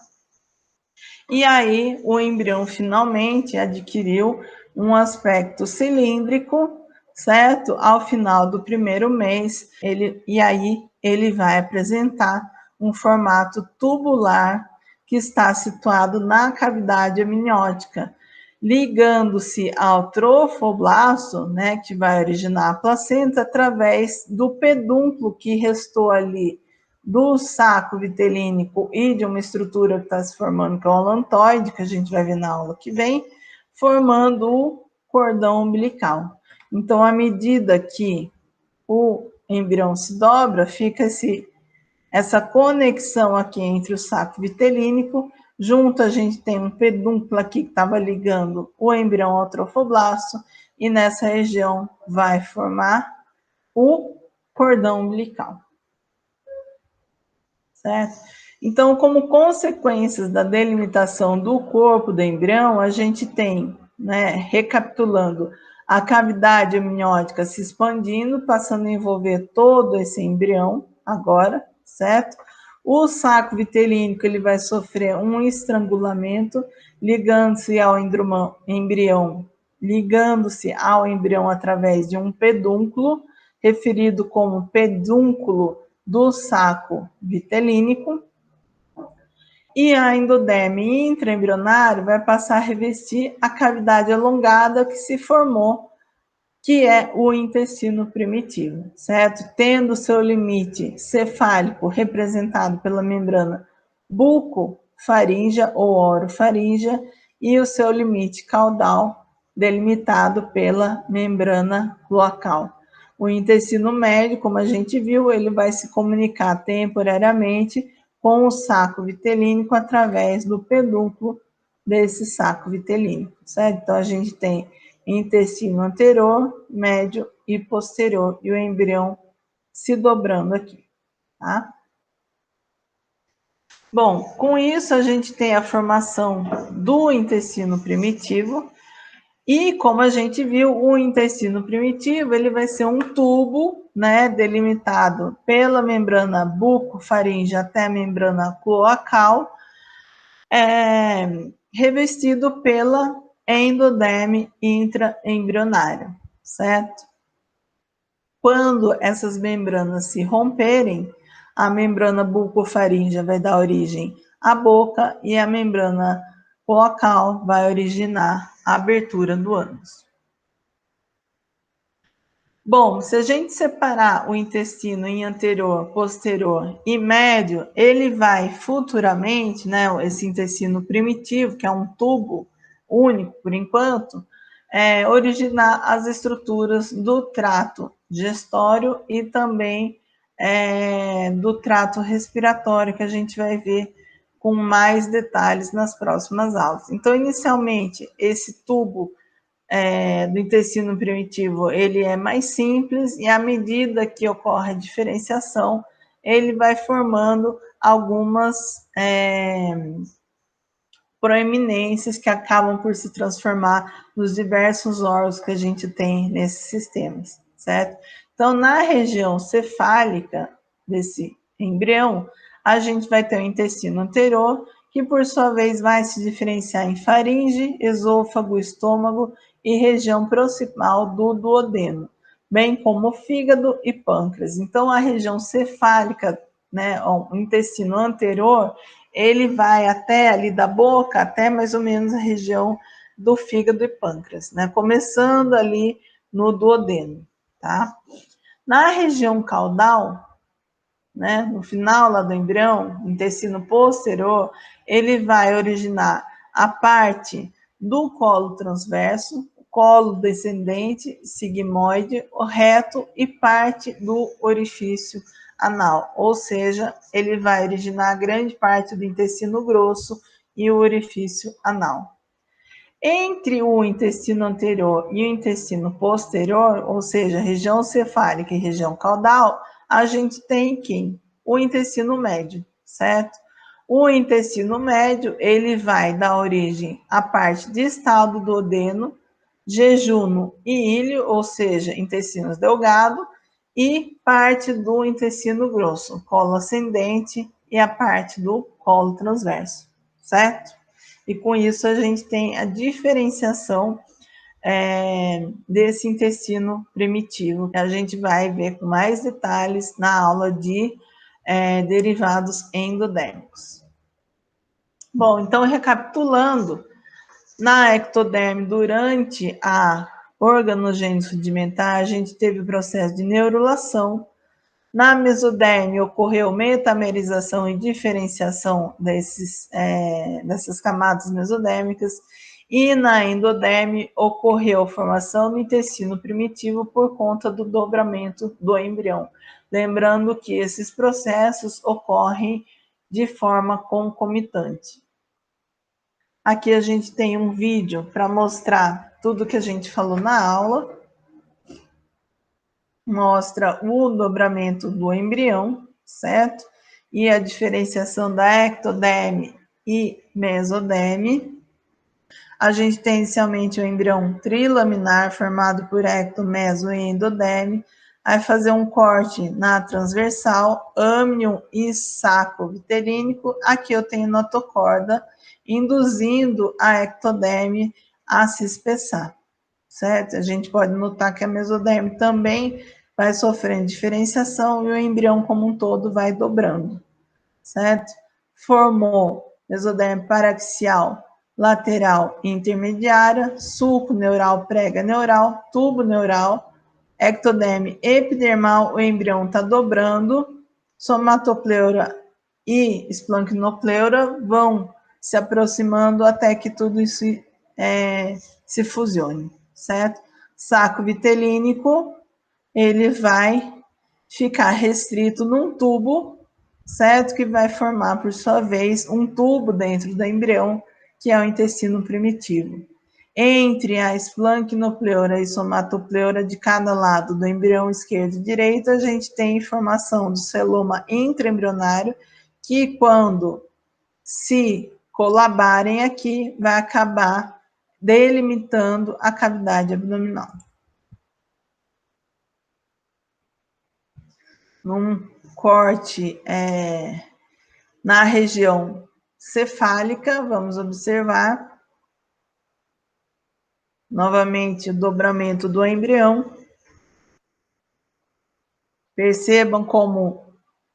E aí, o embrião finalmente adquiriu um aspecto cilíndrico, certo? Ao final do primeiro mês, ele vai apresentar um formato tubular que está situado na cavidade amniótica, ligando-se ao trofoblasto, né, que vai originar a placenta, através do pedúnculo que restou ali do saco vitelínico e de uma estrutura que está se formando, que é o alantoide, que a gente vai ver na aula que vem, formando o cordão umbilical. Então, à medida que o embrião se dobra, fica essa conexão aqui entre o saco vitelínico, junto a gente tem um pedúnculo aqui que estava ligando o embrião ao trofoblasto, e nessa região vai formar o cordão umbilical. Certo? Então, como consequências da delimitação do corpo do embrião, a gente tem, né, recapitulando, a cavidade amniótica se expandindo, passando a envolver todo esse embrião agora, certo? O saco vitelínico ele vai sofrer um estrangulamento, ligando-se ao embrião, ligando-se ao embrião através de um pedúnculo, referido como pedúnculo do saco vitelínico, e a endoderme intraembrionário vai passar a revestir a cavidade alongada que se formou, que é o intestino primitivo, certo? Tendo seu limite cefálico representado pela membrana bucofaríngea ou orofaríngea e o seu limite caudal delimitado pela membrana cloacal. O intestino médio, como a gente viu, ele vai se comunicar temporariamente com o saco vitelínico através do pedúnculo desse saco vitelínico, certo? Então, a gente tem intestino anterior, médio e posterior, e o embrião se dobrando aqui, tá? Bom, com isso a gente tem a formação do intestino primitivo, e como a gente viu, o intestino primitivo, ele vai ser um tubo, né, delimitado pela membrana bucofaríngea até a membrana cloacal, revestido pela endoderme intraembrionária, certo? Quando essas membranas se romperem, a membrana bucofaríngea vai dar origem à boca e a membrana cloacal vai originar a abertura do ânus. Bom, se a gente separar o intestino em anterior, posterior e médio, ele vai futuramente, né, esse intestino primitivo, que é um tubo único por enquanto, originar as estruturas do trato digestório e também do trato respiratório, que a gente vai ver com mais detalhes nas próximas aulas. Então, inicialmente, esse tubo do intestino primitivo, ele é mais simples, e à medida que ocorre a diferenciação, ele vai formando algumas proeminências que acabam por se transformar nos diversos órgãos que a gente tem nesses sistemas, certo? Então, na região cefálica desse embrião, a gente vai ter o intestino anterior, que por sua vez vai se diferenciar em faringe, esôfago, estômago e região proximal do duodeno, bem como fígado e pâncreas. Então, a região cefálica, né, o intestino anterior, ele vai até ali da boca, até mais ou menos a região do fígado e pâncreas, né? Começando ali no duodeno, tá? Na região caudal, né, no final lá do embrião, intestino posterior, ele vai originar a parte do colo transverso, colo descendente, sigmoide, o reto e parte do orifício anal, ou seja, ele vai originar grande parte do intestino grosso e o orifício anal. Entre o intestino anterior e o intestino posterior, ou seja, região cefálica e região caudal, a gente tem quem? O intestino médio, certo? O intestino médio, ele vai dar origem à parte distal do duodeno, jejuno e íleo, ou seja, intestinos delgado, e parte do intestino grosso, colo ascendente e a parte do colo transverso, certo? E com isso a gente tem a diferenciação desse intestino primitivo, que a gente vai ver com mais detalhes na aula de derivados endodérmicos. Bom, então recapitulando, na ectoderme, durante a organogênese rudimentar, a gente teve o processo de neurulação, Na mesoderme ocorreu metamerização e diferenciação dessas camadas mesodérmicas, e na endoderme ocorreu formação do intestino primitivo por conta do dobramento do embrião. Lembrando que esses processos ocorrem de forma concomitante. Aqui a gente tem um vídeo para mostrar tudo que a gente falou na aula. Mostra o dobramento do embrião, certo? E a diferenciação da ectoderme e mesoderme. A gente tem inicialmente o embrião trilaminar, formado por ecto, meso e endoderme. Vai fazer um corte na transversal, âmnion e saco vitelínico. Aqui eu tenho notocorda, induzindo a ectoderme a se espessar, certo? A gente pode notar que a mesoderme também vai sofrendo diferenciação e o embrião como um todo vai dobrando, certo? Formou mesoderme paraxial, lateral e intermediária, sulco neural, prega neural, tubo neural, ectoderme epidermal, o embrião está dobrando, somatopleura e esplancnopleura vão se aproximando até que tudo isso se fusione, certo? Saco vitelínico, ele vai ficar restrito num tubo, certo? Que vai formar, por sua vez, um tubo dentro do embrião, que é o intestino primitivo. Entre a esplancnopleura e somatopleura de cada lado do embrião esquerdo e direito, a gente tem formação do celoma intraembrionário, que quando se colabarem aqui, vai acabar delimitando a cavidade abdominal. Num corte na região cefálica, vamos observar novamente o dobramento do embrião. Percebam como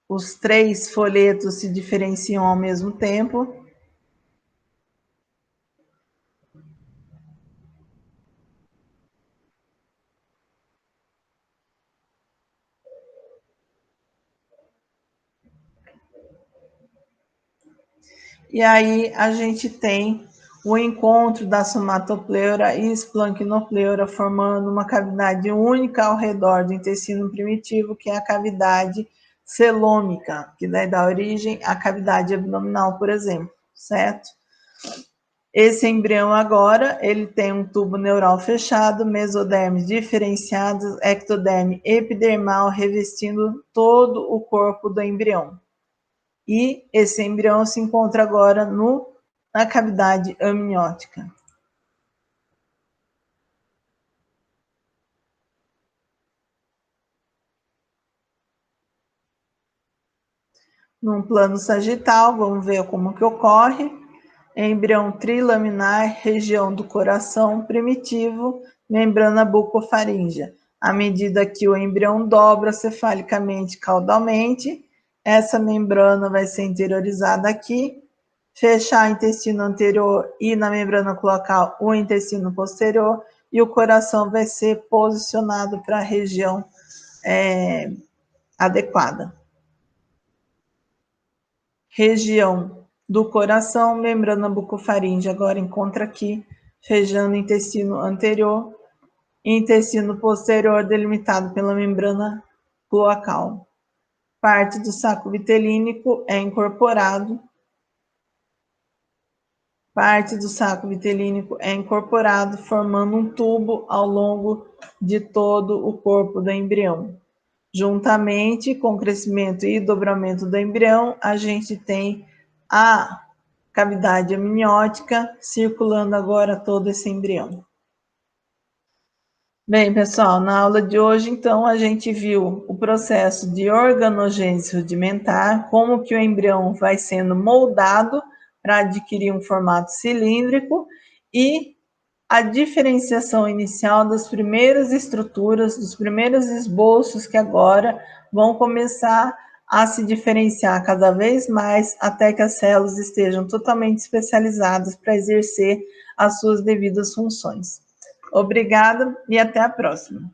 os 3 folhetos se diferenciam ao mesmo tempo. E aí a gente tem o encontro da somatopleura e esplancnopleura, formando uma cavidade única ao redor do intestino primitivo, que é a cavidade celômica, que daí dá origem à cavidade abdominal, por exemplo, certo? Esse embrião agora, ele tem um tubo neural fechado, mesoderme diferenciado, ectoderme epidermal, revestindo todo o corpo do embrião. E esse embrião se encontra agora na cavidade amniótica. Num plano sagital, vamos ver como que ocorre. Embrião trilaminar, região do coração primitivo, membrana bucofaríngea. À medida que o embrião dobra cefalicamente caudalmente, essa membrana vai ser interiorizada aqui, fechar o intestino anterior e na membrana cloacal o intestino posterior, e o coração vai ser posicionado para a região adequada. Região do coração, membrana bucofaríngea, agora encontra aqui, fechando o intestino anterior e intestino posterior delimitado pela membrana cloacal. Parte do saco vitelínico é incorporado. Parte do saco vitelínico é incorporado, formando um tubo ao longo de todo o corpo do embrião. Juntamente com o crescimento e dobramento do embrião, a gente tem a cavidade amniótica circulando agora todo esse embrião. Bem, pessoal, na aula de hoje, então, a gente viu o processo de organogênese rudimentar, como que o embrião vai sendo moldado para adquirir um formato cilíndrico e a diferenciação inicial das primeiras estruturas, dos primeiros esboços que agora vão começar a se diferenciar cada vez mais até que as células estejam totalmente especializadas para exercer as suas devidas funções. Obrigada e até a próxima.